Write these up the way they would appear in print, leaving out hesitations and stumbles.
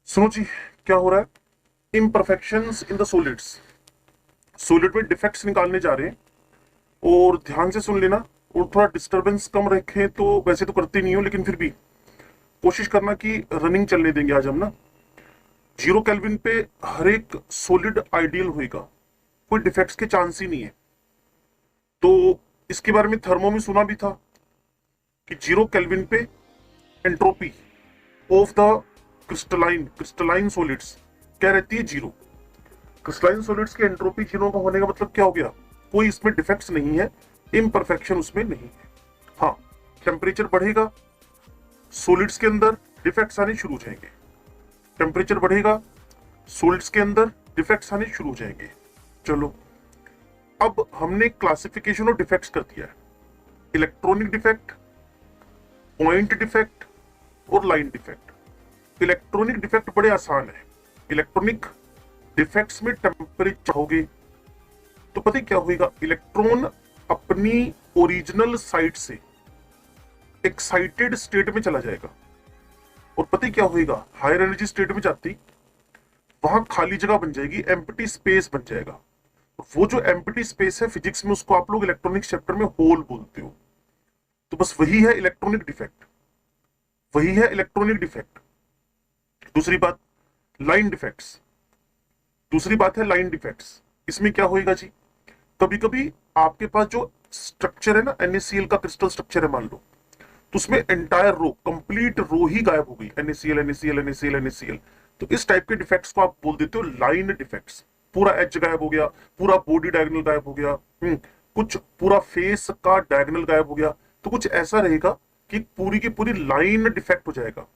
सुनो जी, क्या हो रहा है? Imperfections in the solids. Solid में डिफेक्ट्स निकालने जा रहे हैं और ध्यान से सुन लेना। और थोड़ा डिस्टरबेंस कम रखें तो वैसे तो करते नहीं हो, लेकिन फिर भी कोशिश करना कि रनिंग चलने देंगे आज हम ना। 0 केल्विन पे हर एक सॉलिड आइडियल होएगा, कोई डिफेक्ट्स के चांस ही नहीं है। तो इसके बारे में थर्मो में सुना भी था कि 0 केल्विन पे entropy of the crystalline solids क्या रहती है? जीरो। क्रिस्टलाइन सॉलिड्स की एंट्रोपी जीरो का होने का मतलब क्या हो गया? कोई इसमें डिफेक्ट्स नहीं है, इम्परफेक्शन उसमें नहीं है। हाँ, टेम्परेचर बढ़ेगा, सॉलिड्स के अंदर डिफेक्ट्स आने शुरू हो जाएंगे। टेम्परेचर बढ़ेगा, सॉलिड्स के अंदर डिफेक्ट्स आने शुरू हो जाएंगे। चलो, अब हमने क्लासिफिकेशन ऑफ डिफेक्ट्स कर दिया है। इलेक्ट्रॉनिक डिफेक्ट, पॉइंट डिफेक्ट और लाइन डिफेक्ट। इलेक्ट्रॉनिक डिफेक्ट बड़े आसान है। इलेक्ट्रॉनिक डिफेक्ट्स में टेम्परेचर होगी तो पता है क्या होगा? इलेक्ट्रॉन अपनी ओरिजिनल साइट से एक्साइटेड स्टेट में चला जाएगा और पता है क्या होगा? हायर एनर्जी स्टेट में जाती वहां खाली जगह बन जाएगी, एम्प्टी स्पेस बन जाएगा। वो जो एम्प्टी स्पेस है फिजिक्स में उसको आप लोग इलेक्ट्रॉनिक चैप्टर में होल बोलते हो। तो बस वही है इलेक्ट्रॉनिक डिफेक्ट, वही है इलेक्ट्रॉनिक डिफेक्ट। दूसरी बात, लाइन डिफेक्ट्स। दूसरी बात है लाइन डिफेक्ट्स। इसमें क्या होएगा जी? कभी कभी आपके पास जो स्ट्रक्चर है ना, NaCl का क्रिस्टल स्ट्रक्चर है मान लो, तो उसमें एंटायर रो, कंप्लीट रो ही गायब हो गई, NaCl NaCl NaCl NaCl। तो इस टाइप के डिफेक्ट्स को आप बोल देते हो लाइन डिफेक्ट्स। पूरा एज गायब हो गया, पूरा बॉडी डायगोनल गायब हो गया, कुछ पूरा फेस का डायगोनल गायब हो गया, तो कुछ ऐसा रहेगा कि पूरी की पूरी लाइन डिफेक्ट हो जाएगा।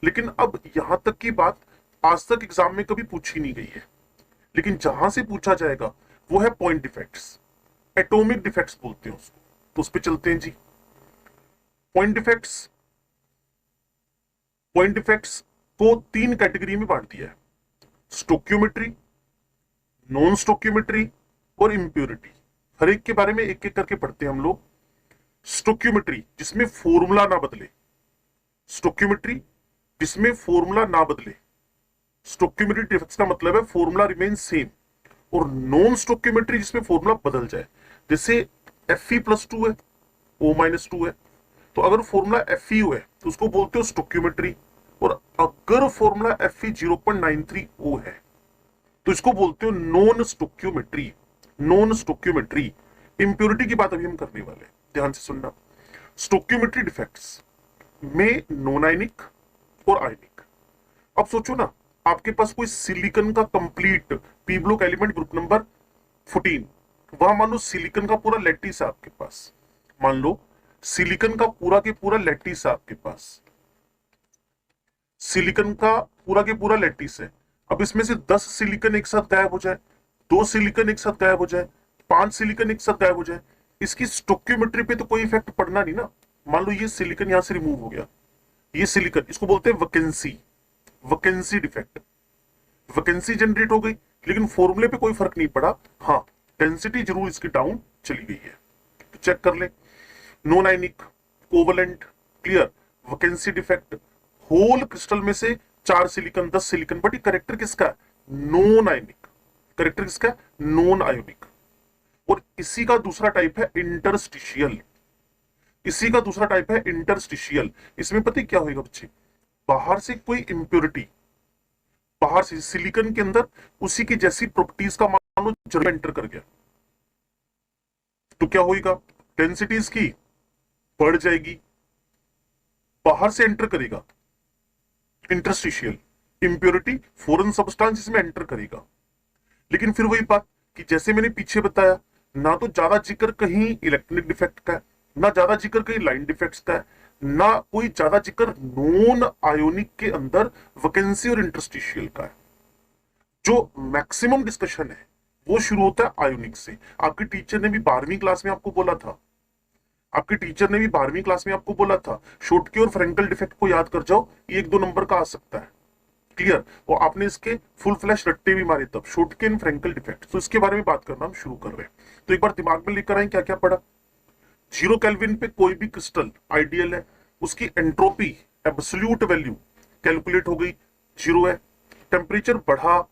लेकिन अब यहां तक की बात आज तक एग्जाम में कभी पूछी नहीं गई है, लेकिन जहां से पूछा जाएगा वो है पॉइंट डिफेक्ट्स। एटॉमिक डिफेक्ट्स बोलते हैं उसको। तो उस पर चलते हैं जी। पॉइंट डिफेक्ट्स, पॉइंट डिफेक्ट्स को 3 कैटेगरी में बांट दिया है: स्टोक्योमेट्री, नॉन स्टोक्योमेट्री और इंप्योरिटी। हर एक के बारे में एक एक करके पढ़ते हैं हम लोग। स्टोक्योमेट्री जिसमें फॉर्मूला ना बदले, स्टोक्योमेट्री जिसमें फॉर्मूला ना बदले। स्टोक्योमेट्री डिफेक्ट्स का मतलब है फॉर्मूला रिमेन सेम। और नॉन स्टोक्योमेट्री जिसमें फॉर्मूला बदल जाए, जैसे Fe+2 है, O-2 है, तो अगर फॉर्मूला Fe है तो उसको बोलते हो स्टोक्योमेट्री। और अगर फॉर्मूला Fe 0.93 O है तो इसको बोलते हो non stoichiometry. Non stoichiometry. Impurity की बात अभी हम करने वाले हैं, ध्यान से सुनना। स्टोक्योमेट्री डिफेक्ट्स में नॉन आयनिक और आयनिक। अब सोचो ना, आपके पास कोई सिलिकॉन का complete P block element group number 14, वहां मान लो सिलिकॉन का पूरा लैटिस है आपके पास। मान लो सिलिकॉन का पूरा के पूरा लैटिस है आपके पास। सिलिकॉन का पूरा के पूरा लैटिस है। अब इसमें से 10 सिलिकॉन एक साथ गायब हो जाए, 2 सिलिकॉन एक साथ गायब हो जाए, 5 सिलिकॉन एक साथ गायब हो जाए, इसकी स्टोक्योमेट्री पे तो कोई इफेक्ट पड़ना नहीं ना। मान लो ये सिलिकॉन यहां से रिमूव हो गया, ये सिलिकॉन, इसको बोलते हैं vacancy. Vacancy defect. Vacancy generate हो गई, लेकिन फॉर्मूले पे कोई फर्क नहीं पड़ा। हाँ, डेंसिटी जरूर इसकी डाउन चली गई है। तो चेक कर ले। Non ionic, covalent, clear, vacancy defect. Whole crystal में से 4 सिलिकॉन, 10 सिलिकॉन, बट ये करेक्टर किसका है? Non ionic. करेक्टर किसका है? Non ionic. और इसी का दूसरा टाइप है इंटरस्टिशियल। इसी का दूसरा टाइप है इंटरस्टिशियल। इसमें पता क्या होगा बच्चे? बाहर से कोई इंप्योरिटी, बाहर से सिलिकॉन के अंदर उसी की जैसी प्रॉपर्टीज का मान लो जर्म एंटर कर गया, तो क्या होगा? डेंसिटी इसकी बढ़ जाएगी। बाहर से एंटर करेगा इंटरस्टिशियल, इंप्योरिटी फॉरेन सब्सटेंस इसमें एंटर करेगा। लेकिन फिर वही बात कि जैसे मैंने पीछे बताया, ना तो ज्यादा जिक्र कहीं इलेक्ट्रॉनिक डिफेक्ट का है, ना ज्यादा जिक्र कहीं लाइन डिफेक्ट्स का है, ना कोई ज्यादा जिक्र नॉन आयोनिक के अंदर वैकेंसी और इंटरस्टिशियल का है। जो मैक्सिमम डिस्कशन है वो शुरू होता है आयोनिक से। आपके टीचर ने भी 12वीं क्लास में आपको बोला था, आपके टीचर ने भी 12वीं क्लास में आपको बोला था शॉटके और फ्रेंकल डिफेक्ट को याद कर जाओ, ये 1-2 नंबर का आ सकता है। क्लियर? और आपने इसके फुल फ्लैश रट्टे भी मारे तब, शॉटके एंड फ्रेंकल डिफेक्ट। तो इसके बारे में बात करना हम शुरू कर रहे हैं। तो एक बार दिमाग में लेकर आए क्या क्या पढ़ा। 0 केल्विन पे कोई भी क्रिस्टल आइडियल है, उसकी एंट्रोपी एब्सोल्यूट वैल्यू कैलकुलेट हो गई, 0 है। टेम्परेचर बढ़ा,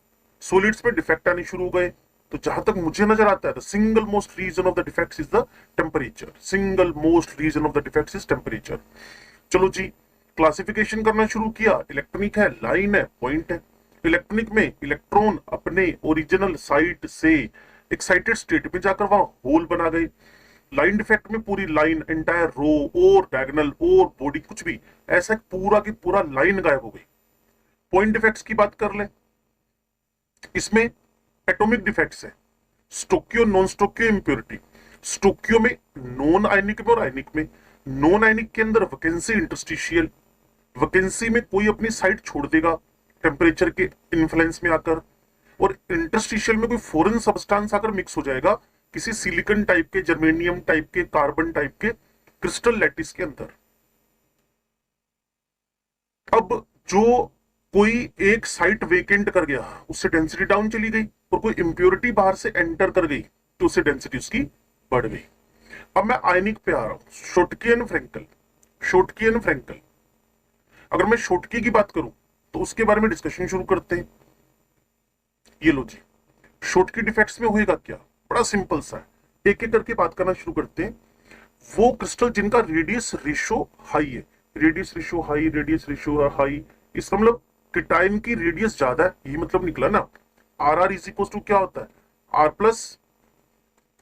सॉलिड्स में डिफेक्ट आने शुरू हो गए। तो जहां तक मुझे नजर आता है, the single most reason of the defects is the temperature. Single most reason of the defects is temperature. चलो जी, क्लासिफिकेशन करना शुरू किया। इलेक्ट्रॉनिक है, लाइन है, पॉइंट है। इलेक्ट्रॉनिक में इलेक्ट्रॉन अपने ओरिजिनल साइट से एक्साइटेड स्टेट में जाकर वहां होल बना गए। लाइन डिफेक्ट में पूरी लाइन, एंटायर रो और डायगोनल और बॉडी, कुछ भी ऐसा पूरा की पूरा लाइन गायब हो गई। पॉइंट डिफेक्ट्स की बात कर ले, इसमें एटॉमिक डिफेक्ट्स है, स्टोक्यो नॉन स्टोक्यो इंप्योरिटी। स्टोक्यो में नॉन आयनिक में और आयनिक में। नॉन आयनिक के अंदर वैकेंसी, इंटरस्टिशियल वैकेंसी में कोई अपनी साइड छोड़ देगा टेम्परेचर के इन्फ्लुएंस में आकर, और इंटरस्टिशियल में कोई फॉरेन सब्सटेंस आकर मिक्स हो जाएगा किसी सिलिकॉन टाइप के, जर्मेनियम टाइप के, कार्बन टाइप के क्रिस्टल लैटिस के अंदर। अब जो कोई एक साइट वेकेंट कर गया, उससे डेंसिटी डाउन चली गई, और कोई इंप्योरिटी बाहर से एंटर कर गई तो उससे डेंसिटी उसकी बढ़ गई। अब मैं आयनिक पे आ रहा हूं, शोटकी एंड फ्रेंकल। शोटकी एंड फ्रेंकल, अगर मैं शोटकी की बात करूं तो उसके बारे में डिस्कशन शुरू करते हैं। ये लो जी, शोटकी डिफेक्ट्स में होएगा क्या, बड़ा सिंपल सा है, एक एक करके बात करना शुरू करते हैं। वो क्रिस्टल जिनका रेडियस रेशियो हाई है, radius ratio high, radius ratio high, इसका मतलब कीटाइन की रेडियस ज्यादा है, ये मतलब निकला ना। R R is equal to क्या होता है, R plus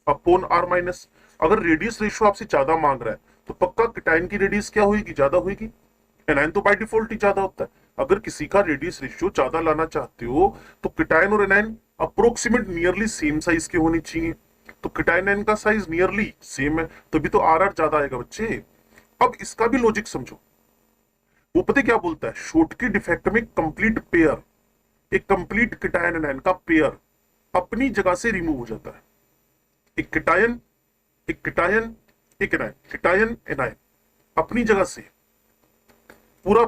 upon R minus. अगर रेडियस रेशियो आपसे ज्यादा मांग रहा है तो पक्का कीटाइन की रेडियस क्या होगी, ज्यादा होगी। एनायन तो बाय डिफॉल्ट ही ज्यादा होता है। अगर किसी का रेडियस रेशियो ज्यादा लाना चाहते हो तो कीटाइन और anion approximate nearly same size के होने चाहिए। तो कीटाइन एनायन का साइज नियरली सेम है, तभी तो आर आर ज्यादा आएगा बच्चे। अब इसका भी लॉजिक समझो, वो पता क्या बोलता है, शोटकी डिफेक्ट में कंप्लीट पेयर, एक कंप्लीट कीटाइन एनायन का पेयर अपनी जगह से रिमूव हो जाता है। एक कीटाइन, एक कीटाइन, एक एनायन, कीटाइन एनायन अपनी जगह से पूरा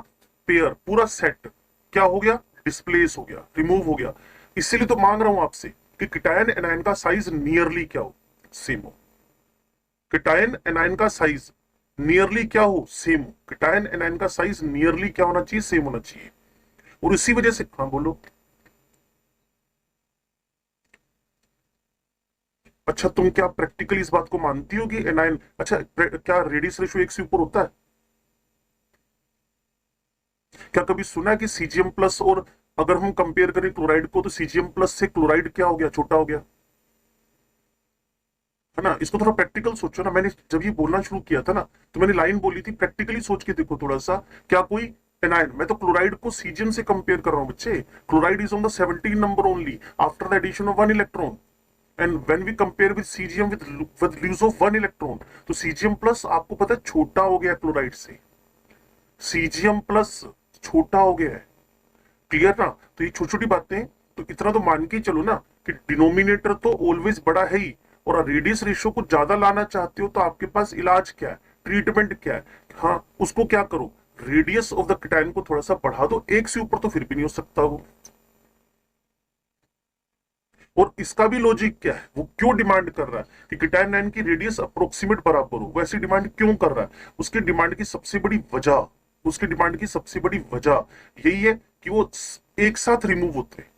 पेयर, पूरा सेट क्या हो गया, डिस्प्लेस हो गया, रिमूव हो गया। इसीलिए तो मांग रहा हूं आपसे कि कीटाइन एनायन का साइज नियरली क्या हो, सेम हो। कीटाइन एनायन का साइज नियरली क्या हो, सेम हो। कीटाइन एनायन का साइज नियरली क्या होना चाहिए, सेम होना चाहिए। और इसी वजह से, हाँ बोलो। अच्छा, तुम क्या प्रैक्टिकली इस बात को मानती हो कि एनायन, अच्छा क्या रेडियस रेशियो एक से ऊपर होता है? क्या कभी सुना है कि सीजीएम प्लस, और अगर हम कंपेयर करें क्लोराइड को तो सीजीएम प्लस से क्लोराइड क्या हो गया, छोटा हो गया है ना। इसको थोड़ा प्रैक्टिकल सोचो ना। मैंने जब ये बोलना शुरू किया था ना तो मैंने लाइन बोली थी, प्रैक्टिकली सोच के देखो थोड़ा सा। क्या कोई एनायन, मैं तो क्लोराइड को सीजीएम से कंपेयर कर रहा हूं बच्चे। Chloride is on the 17 number only after the addition of 1 electron, and when we compare with CGM with lose of 1 electron, तो सीजीएम प्लस आपको पता है छोटा हो गया क्लोराइड से। सीजीएम प्लस छोटा हो गया है, क्लियर ना। तो ये छोटी छोटी बातें, तो इतना तो मान के चलो ना कि डिनोमिनेटर तो ऑलवेज बड़ा है ही, और रेडियस रेशियो को ज्यादा लाना चाहते हो तो आपके पास इलाज क्या है, ट्रीटमेंट क्या है। हाँ, उसको क्या करो, रेडियस ऑफ द कीटाइन को थोड़ा सा बढ़ा दो, एक से ऊपर तो फिर भी नहीं हो सकता वो। और इसका भी लॉजिक क्या है, वो क्यों डिमांड कर रहा है कि कीटाइन एनायन की रेडियस अप्रोक्सीमेट बराबर हो, वैसी डिमांड क्यों कर रहा है? उसकी डिमांड की सबसे बड़ी वजह, उसकी डिमांड की सबसे बड़ी वजह यही है कि वो एक साथ रिमूव होते हैं,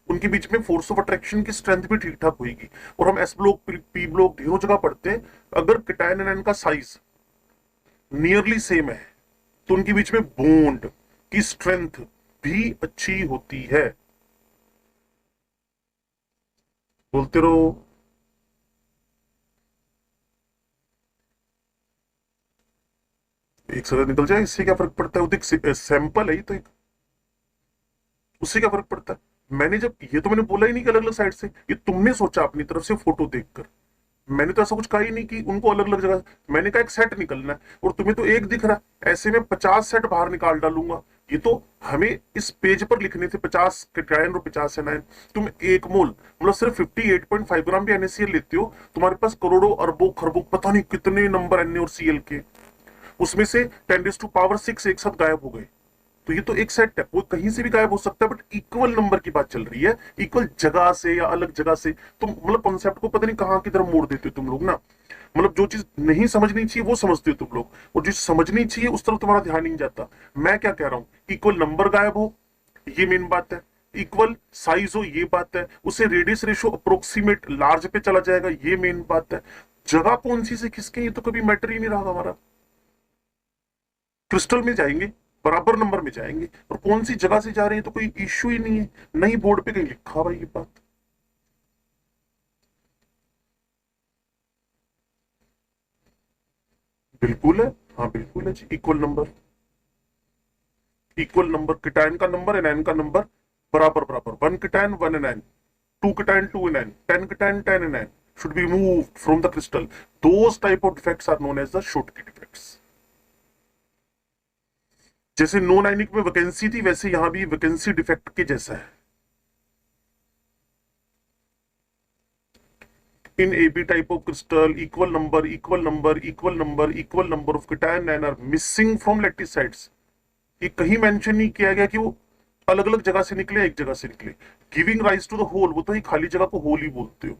उनके बीच में फोर्स ऑफ अट्रैक्शन की स्ट्रेंथ भी ठीक ठाक होगी। और हम एस ब्लॉक, पी ब्लॉक ढेरों जगह पढ़ते हैं, अगर कीटाइन एनायन का साइज नियरली सेम है तो उनके बीच में बॉन्ड की स्ट्रेंथ भी अच्छी होती है। बोलते रहो। एक सदस्य निकल जाए, इससे क्या फर्क पड़ता है, वो तो सैंपल है, तो एक, उससे क्या फर्क पड़ता है। मैंने जब, ये तो मैंने बोला ही नहीं कि अलग अलग साइड से, ये तुमने सोचा अपनी तरफ से फोटो देखकर। मैंने तो ऐसा कुछ कहा ही नहीं कि उनको अलग अलग जगह, मैंने कहा एक सेट निकलना है, और तुम्हें तो एक दिख रहा है, ऐसे में 50 सेट बाहर निकाल डालूंगा। ये तो हमें इस पेज पर लिखने थे 50 कीटाइन और 50 एनायन। तुम एक मोल मतलब सिर्फ 58.5 ग्राम भी NaCl लेते हो, तुम्हारे पास करोड़ों अरबों खरबों पता नहीं कितने नंबर Na और Cl के, उसमें से 10⁻⁶ एक साथ गायब हो गए। तो ये तो एक सेट है, वो कहीं से भी गायब हो सकता है, बट इक्वल नंबर की बात चल रही है, इक्वल जगह से या अलग जगह से। तुम मतलब कॉन्सेप्ट को पता नहीं कहां की तरफ मोड़ देते हो तुम लोग ना। मतलब जो चीज नहीं समझनी चाहिए वो समझते हो तुम लोग, और जो समझनी चाहिए उस तरफ तुम्हारा ध्यान नहीं जाता। मैं क्या कह रहा हूं, इक्वल नंबर गायब हो, ये मेन बात है। इक्वल साइज हो, ये बात है। उसे रेडियस रेशो अप्रोक्सीमेट लार्ज पे चला जाएगा, ये मेन बात है। जगह कौन सी से खिसके ये तो कभी मैटर ही नहीं रहा हमारा। क्रिस्टल में जाएंगे, बराबर नंबर में जाएंगे, और कौन सी जगह से जा रहे हैं तो कोई इश्यू ही नहीं है। नहीं बोर्ड पे कहीं लिखा हुआ ये बात। बिल्कुल है, हाँ बिल्कुल है जी। इक्वल नंबर किटायन का नंबर एनायन का नंबर बराबर बराबर, 1 किटायन 1 anion, 2 किटायन 2 anion, 10 किटायन 10 anion should be removed from the crystal. Those type of defects are known as the Schottky defects. जैसे नॉन आयनिक में वैकेंसी थी, वैसे यहां भी वैकेंसी डिफेक्ट के जैसा है। In AB type of crystal, equal number of cation anion are missing from lattice sites. ये कहीं मेंशन नहीं किया गया कि वो अलग अलग जगह से निकले, एक जगह से निकले। Giving rise to the hole, वो तो ही खाली जगह को होल ही बोलते हो।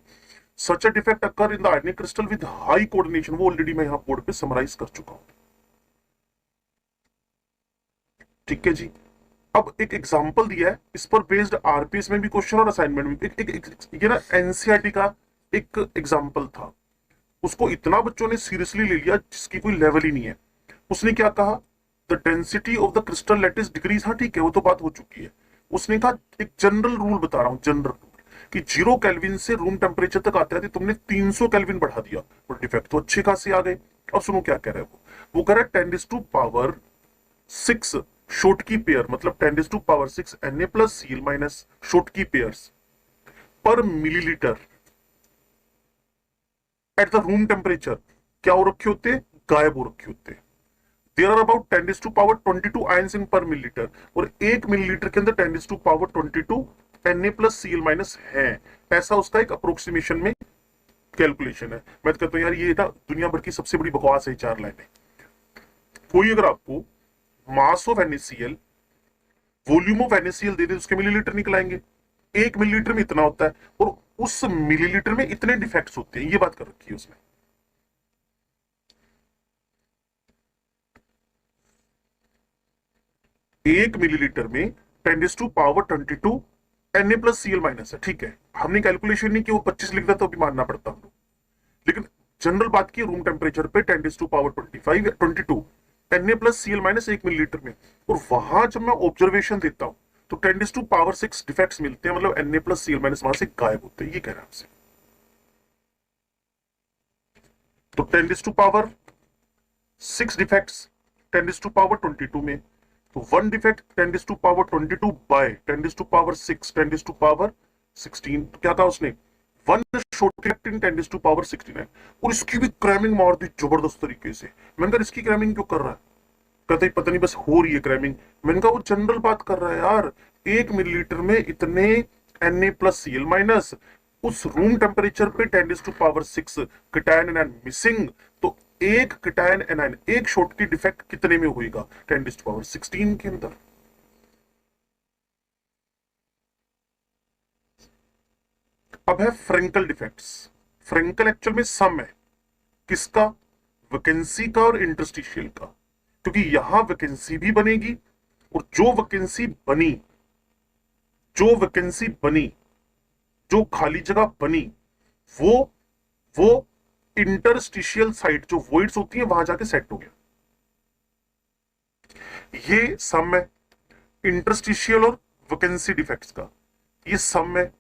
Such a defect occur in the ionic crystal with high coordination, वो ऑलरेडी मैं यहां बोर्ड पे समराइज कर चुका हूं। ठीक है जी। अब एक एग्जांपल दिया है, इस पर बेस्ड आरपीएस में भी क्वेश्चन और असाइनमेंट में ये ना एनसीईआरटी का एक एग्जांपल था। उसको इतना बच्चों ने सीरियसली ले लिया जिसकी कोई लेवल ही नहीं है। उसने क्या कहा, the density of the crystal lattice decrease, हाँ ठीक है वो तो बात हो चुकी है। उसने कहा एक जनरल रूल बता रहा हूं, जनरल रूल कि 0 केल्विन से रूम टेम्परेचर तक आते आते तुमने 300 केल्विन बढ़ा दिया, और डिफेक्ट तो अच्छे खासे आ गए। और सुनो क्या कह रहा है वो कह रहा है 10⁻⁶ शॉर्ट की पेयर, मतलब 10⁻⁶ Na plus Cl minus Schottky pairs per millilitre at the room temperature क्या हो रखे होते, गायब हो रखे होते। There are about 10⁻22 ions in per millilitre, और 1 मिलीलीटर के अंदर 10⁻22 Na प्लस Cl माइनस है। ऐसा उसका एक अप्रोक्सीमेशन में कैलकुलेशन है। मैं तो कहता हूं यार ये ना दुनिया भर की सबसे बड़ी बकवास है 4 लाइनें। कोई अगर आपको mass of NaCl, volume of NaCl दे दे, उसके मिलीलीटर निकलाएंगे। 1 मिलीलीटर में इतना होता है, और उस मिलीलीटर में इतने डिफेक्ट्स होते हैं, ये बात कर रखी है उसने। 1 मिलीलीटर में 10⁻22 Na प्लस Cl माइनस है, ठीक है। हमने कैलकुलेशन नहीं की, वो 25 लिख देता तो भी मानना पड़ता हम लोग। लेकिन जनरल बात की रूम टेम्परेचर पे 10⁻22 Na plus Cl minus 1 millilitre में, और वहां जब मैं ऑब्जर्वेशन देता हूं तो 10⁻6 डिफेक्ट्स मिलते हैं, मतलब Na प्लस Cl माइनस वहां से गायब होते हैं। ये कह रहा है आपसे। तो 10⁻6 डिफेक्ट्स 10⁻22 में, तो 1 डिफेक्ट 10⁻22 बाय 10⁻6 10⁻16, तो क्या कहा उसने, 1 शॉर्ट डिफेक्ट इन 10⁻69। और इसकी भी क्रैमिंग मार दी जबरदस्त तरीके से। मैंने कहा इसकी क्रैमिंग क्यों कर रहा है, कहते पता नहीं बस हो रही है क्रैमिंग। मैंने कहा वो जनरल बात कर रहा है यार, 1 मिलीलीटर में इतने Na प्लस Cl माइनस, उस रूम टेम्परेचर पे 10⁻6 कटायन एनायन मिसिंग, तो एक कटायन एनायन, एक शॉर्ट की डिफेक्ट कितने में होगा, 10⁻16 के अंदर। अब है फ्रेंकल डिफेक्ट्स। फ्रेंकल एक्चुअल में सम है किसका, वैकेंसी का और इंटरस्टिशियल का, क्योंकि यहां वैकेंसी भी बनेगी, और जो वैकेंसी बनी, जो खाली जगह बनी, वो वो इंटरस्टिशियल साइट जो वॉइड्स होती है वहां जाके सेट हो गया। ये सम है इंटरस्टिशियल और वैकेंसी डिफेक्ट्स का, ये सम है।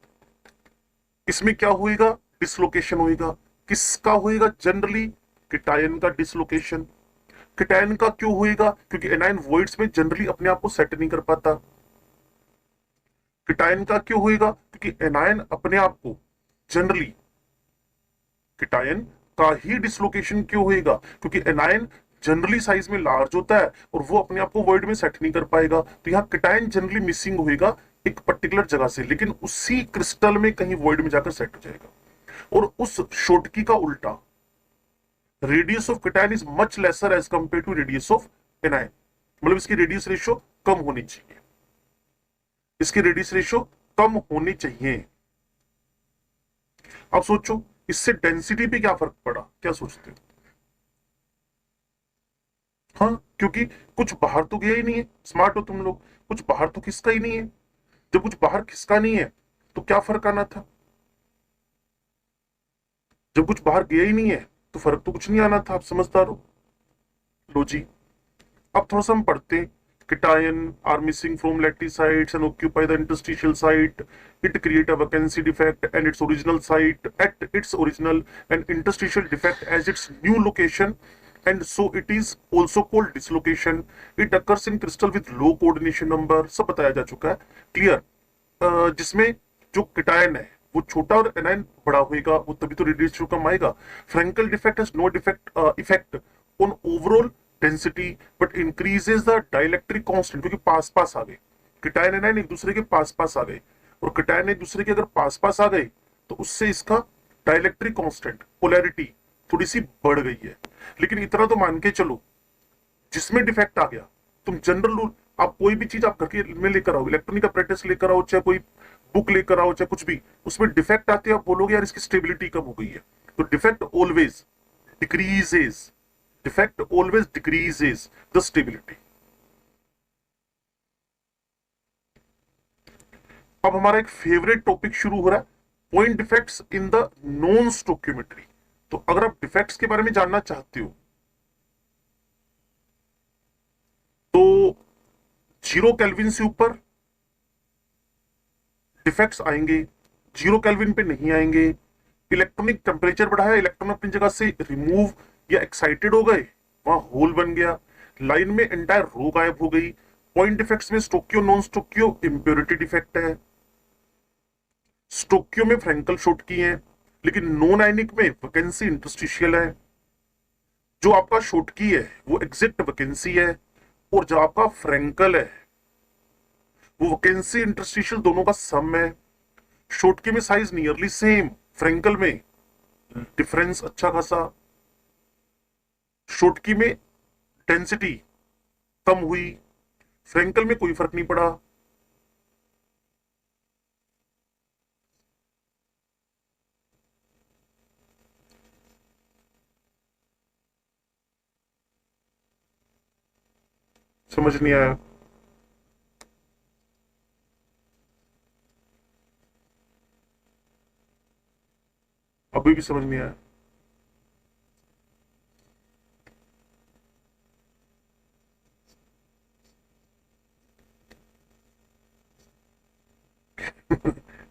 इसमें क्या होएगा, डिसलोकेशन होएगा। किसका होएगा, जनरली किटायन का डिसलोकेशन। किटायन का क्यों होएगा, क्योंकि एनायन वॉइड्स में जनरली अपने आप को सेट नहीं कर पाता। किटायन का क्यों होएगा, क्योंकि एनायन अपने आप को जनरली, किटायन का ही डिसलोकेशन क्यों होएगा, क्योंकि एनायन जनरली साइज में लार्ज होता है और वो अपने आप को वॉइड में सेट नहीं कर पाएगा। तो यहाँ किटायन जनरली मिसिंग होएगा एक पर्टिकुलर जगह से, लेकिन उसी क्रिस्टल में कहीं वॉइड में जाकर सेट हो जाएगा। और उस शॉर्टकी का उल्टा, radius of cation is much lesser as compare to radius of anion, मतलब इसकी रेडियस रेशियो कम होनी चाहिए, इसकी रेडियस रेशियो कम होनी चाहिए। अब सोचो इससे डेंसिटी पे क्या फर्क पड़ा, क्या सोचते हो। हाँ, क्योंकि कुछ बाहर तो गया ही नहीं है, स्मार्ट हो तुम लोग, कुछ बाहर तो किसका ही नहीं है, जब कुछ बाहर खिसका नहीं है तो क्या फर्क आना था? जब कुछ बाहर गया ही नहीं है तो फर्क तो कुछ नहीं आना था। आप समझदार हो। लो जी, अब थोड़ा सा हम पढ़ते हैं। cation are missing from lattice sites and occupy the interstitial site. It create a vacancy defect and its original site at its original and interstitial defect as its new location, and so it is also called dislocation. It occurs in crystal with low coordination number. सब बताया जा चुका है, clear. जिसमें जो cation है वो छोटा और एनायन बड़ा होएगा, वो तभी तो रेडिएशन कम आएगा। Frenkel defect has no defect effect on overall density but increases the dielectric constant, क्योंकि पास पास आ गए कीटायन एनायन, एक दूसरे के पास पास आ गए, और कीटायन एक दूसरे के अगर पास पास आ गए तो उससे इसका डाइलेक्ट्रिक कांस्टेंट पोलैरिटी थोड़ी सी बढ़ गई है। लेकिन इतना तो मान के चलो, जिसमें डिफेक्ट आ गया, तुम जनरल रूल, आप कोई भी चीज आप घर के में लेकर आओ, इलेक्ट्रॉनिक अपरेटस लेकर आओ, चाहे कोई बुक लेकर आओ, चाहे कुछ भी, उसमें डिफेक्ट आते हैं, आप बोलोगे यार इसकी स्टेबिलिटी कम हो गई है। तो defect always decreases, defect always decreases the stability. अब हमारा एक फेवरेट टॉपिक शुरू हो रहा है, point defects in the non stoichiometry. तो अगर आप डिफेक्ट्स के बारे में जानना चाहते हो तो 0 केल्विन से ऊपर डिफेक्ट्स आएंगे, 0 केल्विन पे नहीं आएंगे। इलेक्ट्रॉनिक टेम्परेचर बढ़ा है, इलेक्ट्रॉन अपनी जगह से रिमूव या एक्साइटेड हो गए, वहां होल बन गया, लाइन में एंटायर रो गायब हो गई। पॉइंट डिफेक्ट्स में स्टोक्यो नॉन स्टोक्यो इंप्योरिटी डिफेक्ट है, स्टोक्यो में फ्रैंकल शॉर्ट की है, लेकिन नॉन आयनिक में वैकेंसी इंटरस्टिशियल है। जो आपका शॉर्ट की है वो एग्जैक्ट वैकेंसी है, और जो आपका फ्रैंकल है वो वैकेंसी इंटरस्टिशियल दोनों का सम है। शॉर्ट की में साइज नियरली सेम, फ्रैंकल में डिफरेंस अच्छा खासा। शॉर्ट की में डेंसिटी कम हुई, फ्रैंकल में कोई फर्क नहीं पड़ा। समझ नहीं आया? अभी भी समझ नहीं आया?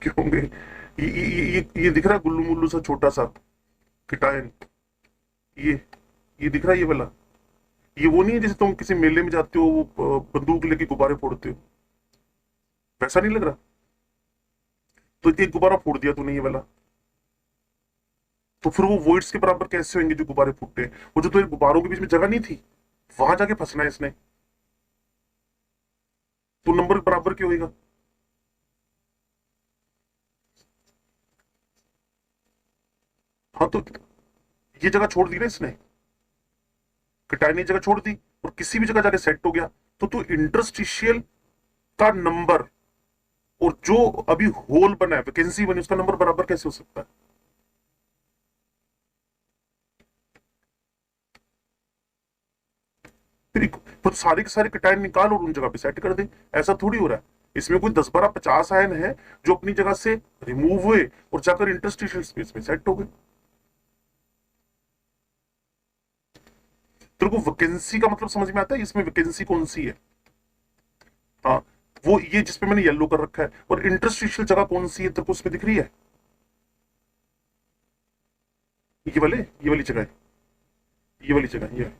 क्यों होंगे? ये दिख रहा है गुल्लू मुल्लू सा छोटा सा किटायन, ये ये दिख रहा है ये वाला? ये वो नहीं है जैसे तुम किसी मेले में जाते हो, वो बंदूक लेके गुब्बारे फोड़ते हो, वैसा नहीं लग रहा? तो एक गुब्बारा फोड़ दिया तूने ये वाला, तो फिर वो वॉइड्स के बराबर कैसे होंगे जो गुब्बारे फूटते हैं? वो जो तो गुब्बारों के बीच में जगह नहीं थी, वहां जाके फंसना है इसने, तो नंबर बराबर क्यों होगा? हाँ, तो ये जगह छोड़ दी ना इसने, कटाने जगह छोड़ दी और किसी भी जगह जाके सेट हो गया, तो तू इंटरस्टिशियल का नंबर और जो अभी होल बना है, वैकेंसी बनी, उसका नंबर बराबर कैसे हो सकता है? फिर सारे के सारे कटायन निकाल और उन जगह पे सेट कर दे। ऐसा थोड़ी हो रहा है, इसमें कोई 10 12 50 आयन है जो अपनी जगह से रिमूव हुए और जाकर इंटरस्टिशियल स्पेस में सेट हो गए। तेरे को वैकेंसी का मतलब समझ में आता है? इसमें वैकेंसी कौन सी है? हाँ, वो ये जिसपे मैंने येलो कर रखा है, और इंटरस्टिशियल जगह कौन सी है तेरे को उसमें दिख रही है? ये वाली जगह है, ये वाली जगह, ये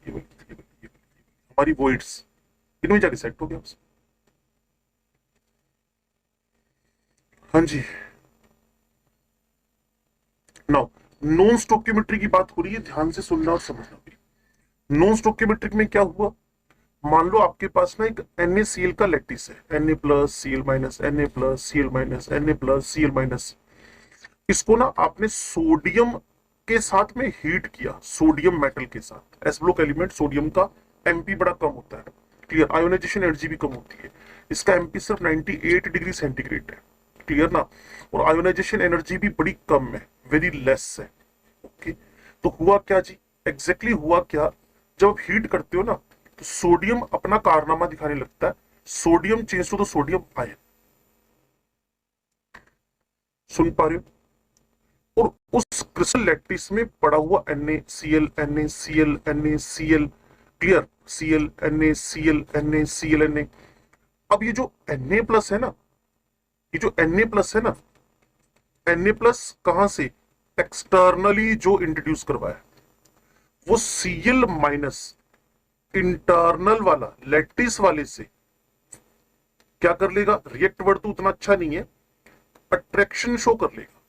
हमारी वॉइड्स, इनमें जाके सेट हो गया बस। हाँ जी। नाउ, नॉन स्टोक्योमेट्री की बात हो रही है, ध्यान से सुनना और समझना भी। नॉन स्टोक्योमेट्रिक में क्या हुआ? मान लो आपके पास ना एक NaCl का लैटिस है, Na plus Cl minus, Na plus Cl minus, Na plus Cl minus. इसको ना आपने सोडियम के साथ में हीट किया, सोडियम मेटल के साथ। एस ब्लॉक एलिमेंट सोडियम का एमपी बड़ा कम होता है, क्लियर, आयोनाइजेशन एनर्जी भी कम होती है। इसका एमपी सिर्फ 98 डिग्री सेंटीग्रेड है, क्लियर ना, और आयोनाइजेशन एनर्जी भी बड़ी कम है, वेरी लेस है। ओके, तो हुआ क्या जी, एग्जैक्टली हुआ क्या, जब आप हीट करते हो ना तो सोडियम अपना कारनामा दिखाने लगता है, sodium change to the sodium ion. सुन पा रहे हो? और उस क्रिस्टल लैटिस में पड़ा हुआ NaCl NaCl NaCl, clear, Cl NaCl NaCl Na। अब ये जो Na प्लस है ना, ये जो Na प्लस है ना, Na प्लस कहां से? एक्सटर्नली जो इंट्रोड्यूस करवाया, वो Cl माइनस इंटरनल वाला लैटिस वाले से क्या कर लेगा? रिएक्ट वर्ड तो उतना अच्छा नहीं है, अट्रैक्शन शो कर लेगा।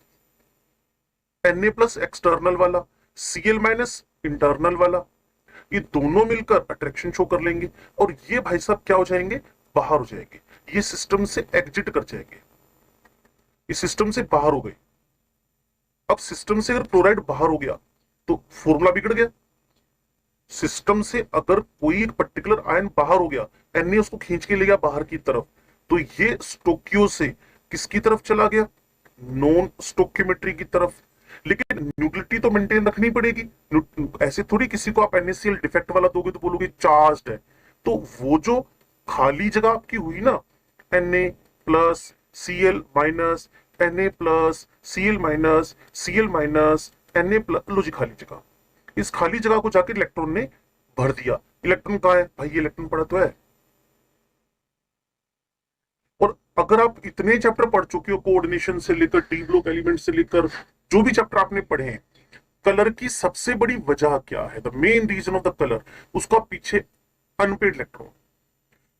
Na प्लस एक्सटर्नल वाला, Cl माइनस इंटरनल वाला, ये दोनों मिलकर अट्रैक्शन शो कर लेंगे और ये भाई साहब क्या हो जाएंगे? बाहर हो जाएंगे, ये सिस्टम से एग्जिट कर जाएंगे, ये सिस्टम से बाहर हो गए। अब सिस्टम से अगर क्लोराइड बाहर हो गया तो फॉर्मूला बिगड़ गया। सिस्टम से अगर कोई एक पर्टिकुलर आयन बाहर हो गया, Na उसको खींच के ले गया बाहर की तरफ, तो ये स्टोकियो से किसकी तरफ चला गया? नॉन स्टोकियोमेट्री की तरफ। लेकिन न्यूट्रलिटी तो मेंटेन रखनी पड़ेगी, ऐसे थोड़ी किसी को आप NaCl डिफेक्ट वाला दोगे तो बोलोगे चार्ज्ड है। तो वो जो खाली जगह आपकी हुई ना, Na plus Cl minus, Na plus Cl minus, Cl minus Na plus, लो जी खाली जगह, इस खाली जगह को जाकर इलेक्ट्रॉन ने भर दिया। इलेक्ट्रॉन कहां है भाई? ये इलेक्ट्रॉन पड़ा तो है। और अगर आप इतने चैप्टर पढ़ चुके हो, कोऑर्डिनेशन से लेकर डी ब्लॉक एलिमेंट से लेकर जो भी चैप्टर आपने पढ़े हैं, कलर की सबसे बड़ी वजह क्या है? The main reason of the colour, उसका पीछे अनपेड इलेक्ट्रॉन।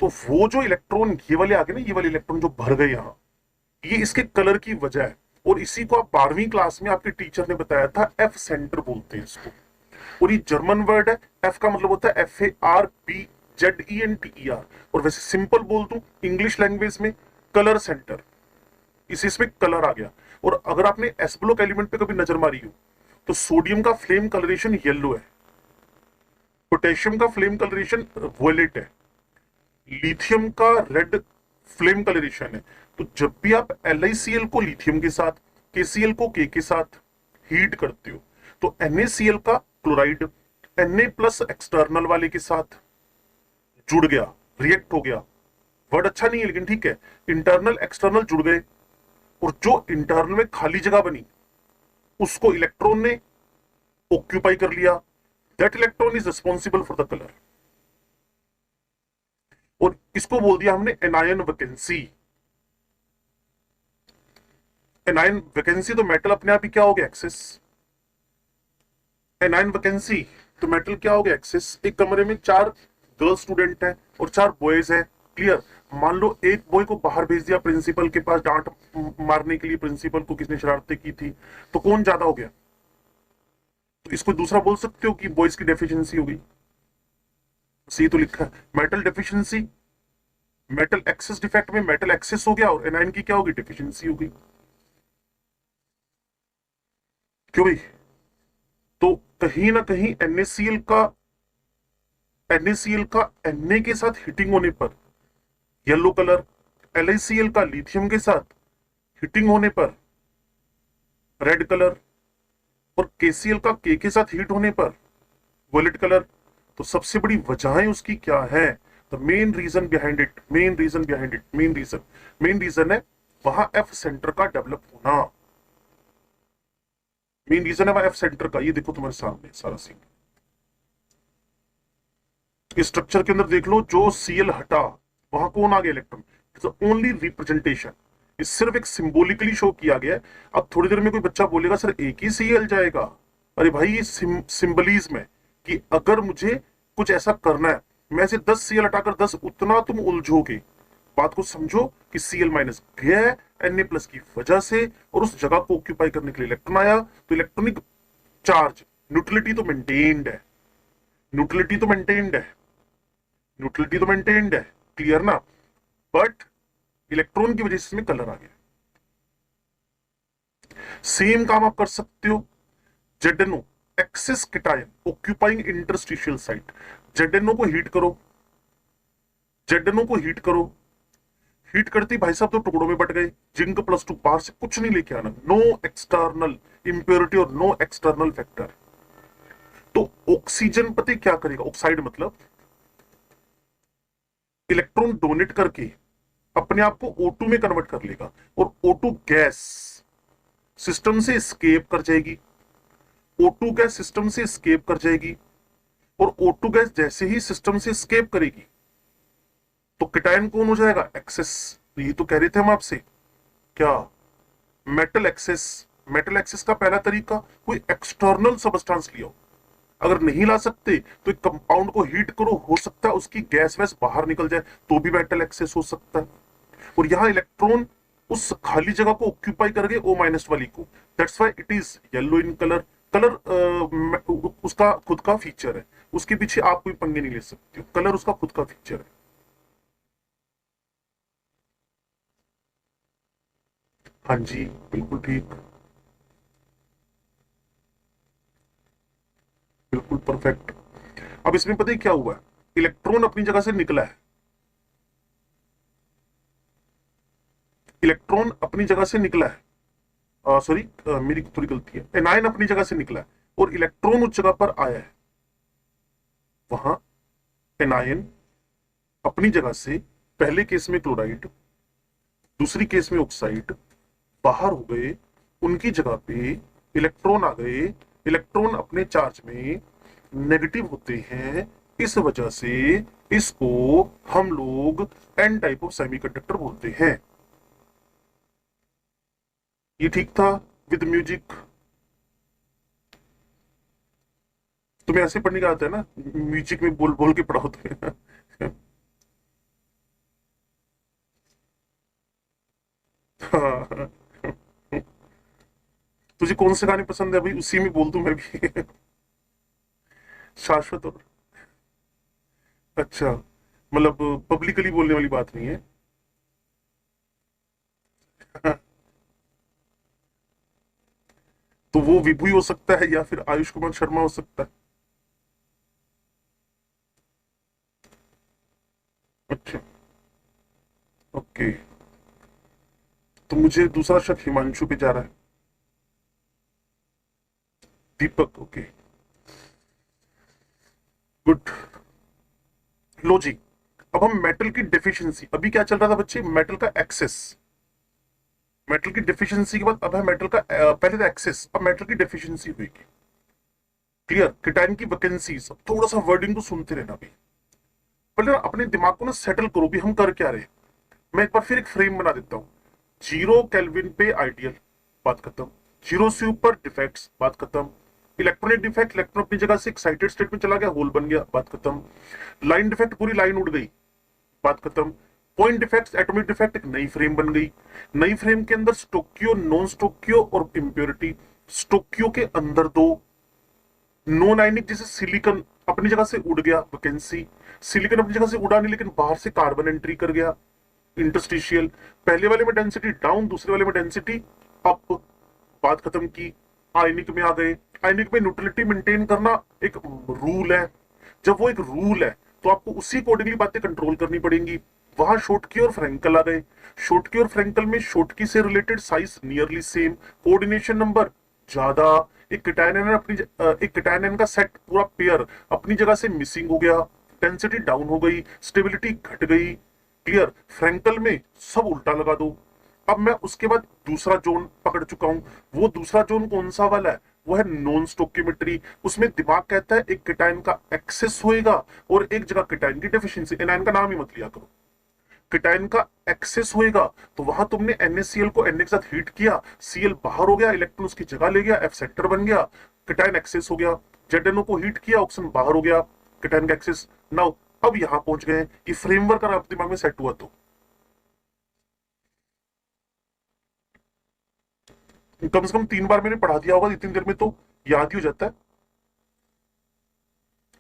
तो वो जो इलेक्ट्रॉन ये वाले आ गए ना, ये वाले इलेक्ट्रॉन जो भर गए यहां, ये इसके कलर की वजह है। और इसी को आप 12वीं क्लास में आपके टीचर ने बताया था, एफ सेंटर बोलते हैं इसको। और ये जर्मन वर्ड है, एफ का मतलब होता है FARBZENTER। और वैसे सिंपल बोल दूं इंग्लिश लैंग्वेज में, कलर सेंटर, इसमें कलर आ गया। और अगर आपने एस ब्लॉक एलिमेंट पे कभी नजर मारी हो तो सोडियम का फ्लेम कलरेशन येलो है, पोटेशियम का फ्लेम कलरेशन वोलेट है, लिथियम का रेड फ्लेम कलरेशन है। तो जब भी आप LiCl को लिथियम के साथ, KCl को K के साथ हीट करते हो, तो NaCl का क्लोराइड Na प्लस एक्सटर्नल वाले के साथ जुड़ गया, रिएक्ट हो गया। वर्ड अच्छा नहीं है लेकिन ठीक है, इंटरनल एक्सटर्नल जुड़ गए, और जो इंटरनल में खाली जगह बनी उसको इलेक्ट्रॉन ने ऑक्यूपाई कर लिया। That electron is responsible for the colour, और इसको बोल दिया हमने एनायन वैकेंसी। एनायन वैकेंसी तो मेटल अपने आप ही क्या हो गया? एक्सेस। एनायन वैकेंसी तो मेटल क्या हो गया? एक्सेस। एक कमरे में 4 गर्ल स्टूडेंट हैं और 4 बॉयज हैं, क्लियर। मान लो एक बॉय को बाहर भेज दिया प्रिंसिपल के पास डांट मारने के लिए, प्रिंसिपल को किसने शरारतें की थी, तो कौन ज्यादा हो गया? तो इसको दूसरा बोल सकते हो कि बॉयज की डेफिशिएंसी हो गई। सी तो लिखा है metal deficiency, metal access defect में मेटल एक्सेस हो गया और एनायन की क्या होगी? डेफिशिएंसी हो गई। क्यों भाई? तो कहीं ना कहीं NaCl का Na के साथ हिटिंग होने पर येलो कलर, LiCl का लिथियम के साथ हिटिंग होने पर रेड कलर, और KCl का K के साथ हीट होने पर वॉयलेट कलर। तो सबसे बड़ी वजहें उसकी क्या है? The main reason behind it, main reason behind it, main reason है वहां एफ सेंटर का डेवलप होना। मेन रीजन है वहां एफ सेंटर का। ये देखो तुम्हारे सामने सारा सीन, इस स्ट्रक्चर के अंदर देख लो, जो Cl हटा वहां कौन आ गया? इलेक्ट्रॉन। इट्स ओनली रिप्रेजेंटेशन, ये सिर्फ एक सिंबॉलिकली शो किया गया है। अब थोड़ी देर में कोई बच्चा बोलेगा सर एक ही Cl जाएगा। अरे भाई ये सिंबलिज्म है कि अगर मुझे कुछ ऐसा करना है, मैं से 10 Cl हटाकर 10, उतना तुम उलझोगे। बात को समझो कि Cl माइनस गया है Na प्लस की वजह से, और उस जगह को ऑक्यूपाई करने के लिए इलेक्ट्रॉन आया, तो इलेक्ट्रॉनिक चार्ज, न्यूट्रलिटी तो मेंटेन्ड है, न्यूट्रलिटी तो मेंटेन्ड है, न्यूट्रलिटी तो मेंटेन्ड है, क्लियर ना। बट इलेक्ट्रॉन की वजह से इसमें कलर आ गया। सेम काम आप कर सकते हो ZNO, axis cation occupying interstitial site. ZNO को हीट करो, ZNO को हीट करो, हीट करती भाई साहब तो टुकड़ों में बट गए। जिंक +2 बाहर से कुछ नहीं लेके आना, नो एक्सटर्नल इंप्योरिटी और नो एक्सटर्नल फैक्टर। तो ऑक्सीजन पता क्या करेगा? ऑक्साइड मतलब इलेक्ट्रॉन डोनेट करके अपने आप को O2 में कन्वर्ट कर लेगा, और O2 गैस सिस्टम से स्केप कर जाएगी, O2 गैस सिस्टम से स्केप कर जाएगी, और O2 गैस जैसे ही सिस्टम से स्केप करेगी तो केटायन कौन हो जाएगा, एक्सेस। यही तो कह रहे थे हम आपसे, क्या, मेटल एक्सेस। मेटल एक्सेस का पहला तरीका, कोई एक्सटर्नल सबस्टेंस लियो, अगर नहीं ला सकते तो एक कंपाउंड को हीट करो, हो सकता है उसकी गैस वैस बाहर निकल जाए, तो भी मेटल एक्सेस हो सकता है। और यहां इलेक्ट्रॉन उस खाली जगह को ऑक्यूपाई कर गए O माइनस वाली को, that's why it is yellow in colour. Colour उसका खुद का फीचर है, उसके पीछे आप कोई पंगे नहीं ले सकते हो, कलर उसका खुद का फीचर है। हाँ जी, बिल्कुल ठीक, बिल्कुल परफेक्ट। अब इसमें पता है क्या हुआ है, इलेक्ट्रॉन अपनी जगह से निकला है, इलेक्ट्रॉन अपनी जगह से निकला है, सॉरी मेरी थोड़ी गलती है, एनायन अपनी जगह से निकला है और इलेक्ट्रॉन उस जगह पर आया है। वहां एनायन अपनी जगह से, पहले केस में क्लोराइड, दूसरी केस में ऑक्साइड, बाहर हो गए, उनकी जगह पे इलेक्ट्रॉन आ गए, इलेक्ट्रॉन अपने चार्ज में नेगेटिव होते हैं, इस वजह से इसको हम लोग एन टाइप ऑफ सेमीकंडक्टर बोलते हैं। ये ठीक था विद म्यूजिक। तुम्हें ऐसे पढ़ने का आता है ना, म्यूजिक में बोल बोल के पढ़ा होता है। हाँ। तुझे कौन से गाने पसंद है भाई, उसी में बोल दूं मैं भी। शाश्वत और, अच्छा, मतलब पब्लिकली बोलने वाली बात नहीं है। तो वो विभू ही हो सकता है या फिर आयुष कुमार शर्मा हो सकता है। अच्छा, ओके, तो मुझे दूसरा शक हिमांशु पे जा रहा है। दीपक, ओके, गुड। लो जी, अब हम मेटल की डेफिशिएंसी, अभी क्या चल रहा था बच्चे, मेटल का एक्सेस, मेटल की डेफिशिएंसी के बाद अब है मेटल का पहले था एक्सेस, अब मेटल की डेफिशिएंसी हुई। क्लियर, केटाइन की वैकेंसी। थोड़ा सा वर्डिंग को सुनते रहना भी, पहले ना अपने दिमाग को ना सेटल करो भी हम कर क्या रहे। मैं एक बार फिर एक फ्रेम बना देता हूं, 0 केल्विन पे आइडियल, बात खत्म। 0 से ऊपर डिफेक्ट्स, बात खत्म। इलेक्ट्रॉनिक डिफेक्ट, इलेक्ट्रॉन अपनी जगह से एक्साइटेड स्टेट में चला गया, होल बन गया, बात खत्म। लाइन डिफेक्ट, पूरी लाइन उड़ गई, बात खत्म। पॉइंट डिफेक्ट्स, एटॉमिक डिफेक्ट, एक नई फ्रेम बन गई। नई फ्रेम के अंदर स्टोक्यो, नॉन स्टोक्यो और इम्प्योरिटी। स्टोक्यो के अंदर दो, नॉन आयनिक जैसे सिलिकॉन अपनी जगह से उड़ गया, वैकेंसी। सिलिकॉन अपनी जगह से उड़ा नहीं लेकिन बाहर से कार्बन एंट्री कर गया, इंटरस्टिशियल। पहले वाले में डेंसिटी डाउन, दूसरे वाले में डेंसिटी अप, बात खत्म की। आयनिक में आ गए, आयनिक में न्यूट्रलिटी मेंटेन करना एक रूल है, जब वो एक रूल है तो आपको उसी अकॉर्डिंगली बातें कंट्रोल करनी पड़ेंगी। वहां शॉर्टकी और फ्रेंकल आ गए, शॉर्टकी और फ्रेंकल में शॉर्टकी से related size nearly same, coordination number ज्यादा। एक कीटायन अपनी एक कीटायन का सेट पूरा पेयर अपनी जगह से मिसिंग हो गया, डेंसिटी डाउन हो गई, स्टेबिलिटी घट गई। क्लियर, फ्रेंकल में सब उल्टा लगा दो। अब मैं उसके बाद दूसरा जोन पकड़ चुका हूं, वो दूसरा जोन कौन सा वाला है, वो है नॉन स्टोकियोमेट्री। उसमें दिमाग कहता है एक कीटायन का एक्सेस होएगा और एक जगह कीटायन की डेफिशिएंसी, एनायन का नाम ही मत लिया करो। कीटायन का एक्सेस होएगा तो वहां तुमने NaCl को Na के साथ हीट किया, Cl बाहर हो गया, इलेक्ट्रॉन उसकी जगह ले गया, F सेक्टर बन गया, कीटायन एक्सेस हो गया। ZnO को हीट किया, ऑक्सीजन बाहर हो गया, कीटायन का एक्सेस। नाउ अब यहां पहुंच गए, ये फ्रेमवर्क अगर आपके दिमाग में सेट हुआ तो कम से कम 3 बार मैंने पढ़ा दिया होगा इतनी देर में, तो याद ही हो जाता है।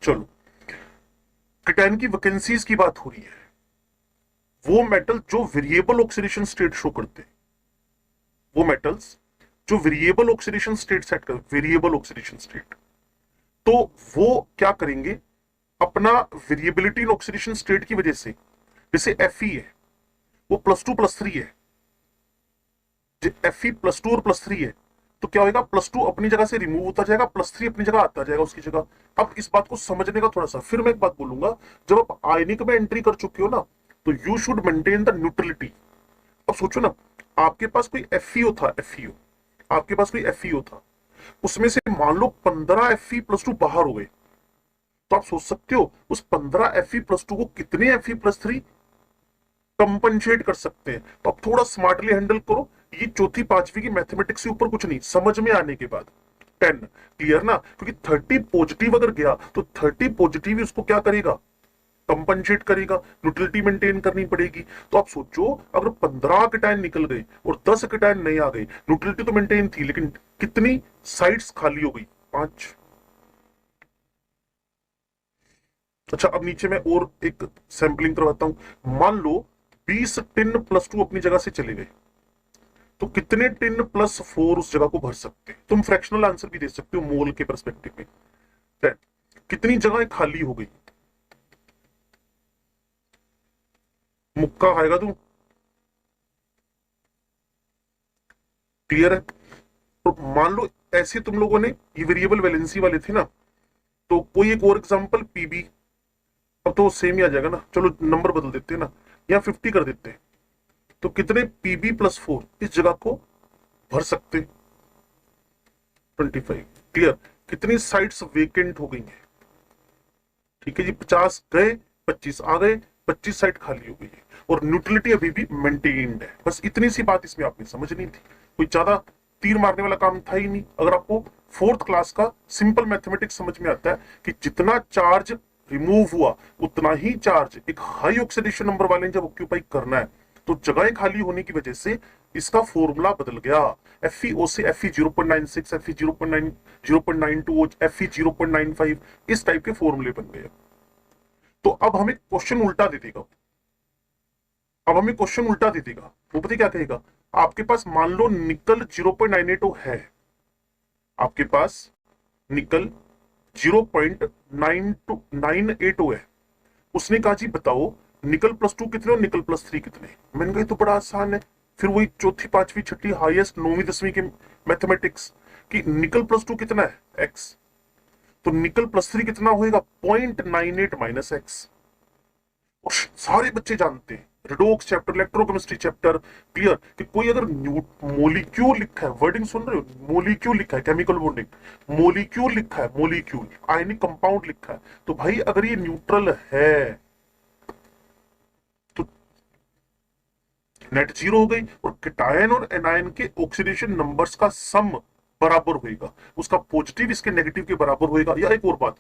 चलो, कीटायन की वैकेंसीज की बात हो रही है, वो मेटल जो वेरिएबल ऑक्सीडेशन स्टेट शो करते हैं, वो मेटल्स जो वेरिएबल ऑक्सीडेशन स्टेट सेट कर, वेरिएबल ऑक्सीडेशन स्टेट, तो वो क्या करेंगे, अपना वेरिएबिलिटी इन ऑक्सीडेशन स्टेट की वजह से, जैसे Fe है वो +2 +3 है, Fe+2 और +3 है, तो क्या होगा, +2 अपनी जगह से रिमूव होता जाएगा, +3 अपनी जगह आता जाएगा उसकी जगह। अब इस बात को समझने का थोड़ा सा फिर मैं एक बात बोलूंगा, जब आप आयनिक में एंट्री कर चुके हो ना, तो you should maintain the neutrality. अब सोचो ना, आपके पास कोई FeO था, FeO आपके पास कोई एफ था, उसमें से मान लो 15 एफ प्लस टू बाहर हो गए, तो आप सोच सकते हो उस 15 एफ प्लस टू को कितने एफ प्लस थ्री कंपनसेट कर सकते हैं। तो आप थोड़ा स्मार्टली हैंडल करो, ये चौथी पांचवी की मैथमेटिक्स से ऊपर कुछ नहीं, समझ में आने के बाद 10 क्लियर ना, क्योंकि 30 पॉजिटिव अगर गया तो 30 पॉजिटिव ही उसको क्या करेगा, कंपनसेट करेगा, न्यूट्रलिटी मेंटेन करनी पड़ेगी। तो आप सोचो अगर 15 केटायन निकल गए और 10 केटायन नहीं आ गए, न्यूट्रलिटी तो मेंटेन थी लेकिन कितनी साइड्स खाली हो गई, 5। अच्छा अब नीचे मैं और एक सैंपलिंग करवाता हूं, मान लो 20 टिन प्लस टू अपनी जगह से चले गए, तो कितने टिन प्लस 4 उस जगह को भर सकते हैं। तुम फ्रैक्शनल आंसर भी दे सकते हो मोल के परस्पेक्टिव में। 10 कितनी जगह खाली हो गई, मुक्का खाएगा तू, क्लियर है। तो मान लो ऐसे तुम लोगों ने, ये वेरिएबल वैलेंसी वाले थे ना, तो कोई एक और एग्जांपल पीबी, अब तो सेम ही आ जाएगा ना, चलो नंबर बदल देते हैं ना, या 50 कर देते हैं, तो कितने पीबी प्लस 4 इस जगह को भर सकते, 25, क्लियर। कितनी साइट्स वेकेंट हो गई हैं, ठीक है जी, 50 गए 25 आ गए, 25 साइट खाली हो गई है और न्यूट्रलिटी अभी भी मेंटेन्ड है। बस इतनी सी बात इसमें आपने समझनी थी, कोई ज्यादा तीर मारने वाला काम था ही नहीं। अगर आपको फोर्थ क्लास का सिंपल मैथमेटिक्स समझ में आता है कि जितना चार्ज रिमूव हुआ उतना ही चार्ज एक हाई ऑक्सीडेशन नंबर वाले जब ऑक्यूपाई करना है, तो जगहें खाली होने की वजह से इसका फॉर्मूला बदल गया, एफईओ से एफई 0.96, एफई 0.9, 0.92, एफई 0.95, इस टाइप के फॉर्मूले बन गए। तो अब हमें क्वेश्चन उल्टा दे देगा, अब हमें क्वेश्चन उल्टा दे देगा, वो पता क्या कहेगा, आपके पास मान लो निकल 0.980 है, आपके पास निकल 0.980 है, उसने कहा जी बताओ निकल प्लस 2 कितने और निकल प्लस 3 कितने। मैंने कहा तो बड़ा आसान है, फिर वही चौथी पांचवी छठी हाईएस्ट 9वीं 10वीं के मैथमेटिक्स कि निकल प्लस 2 कितना है, एक्स, तो निकल प्लस 3 कितना होएगा, 0.98 माइनस एक्स। और सारे बच्चे जानते हैं redox chapter, electrochemistry chapter, clear, कि कोई अगर मोलिक्यूल लिखा है, वर्डिंग सुन रहे हो, मोलिक्यूल लिखा है, केमिकल बॉन्डिंग, मोलिक्यूल लिखा है, मोलिक्यूल आयनिक कंपाउंड लिखा है, तो भाई अगर ये न्यूट्रल है तो नेट जीरो हो गई, और केटायन और एनायन के ऑक्सीडेशन नंबर्स का सम बराबर होएगा, उसका पॉजिटिव इसके नेगेटिव के बराबर होएगा। या एक और बात,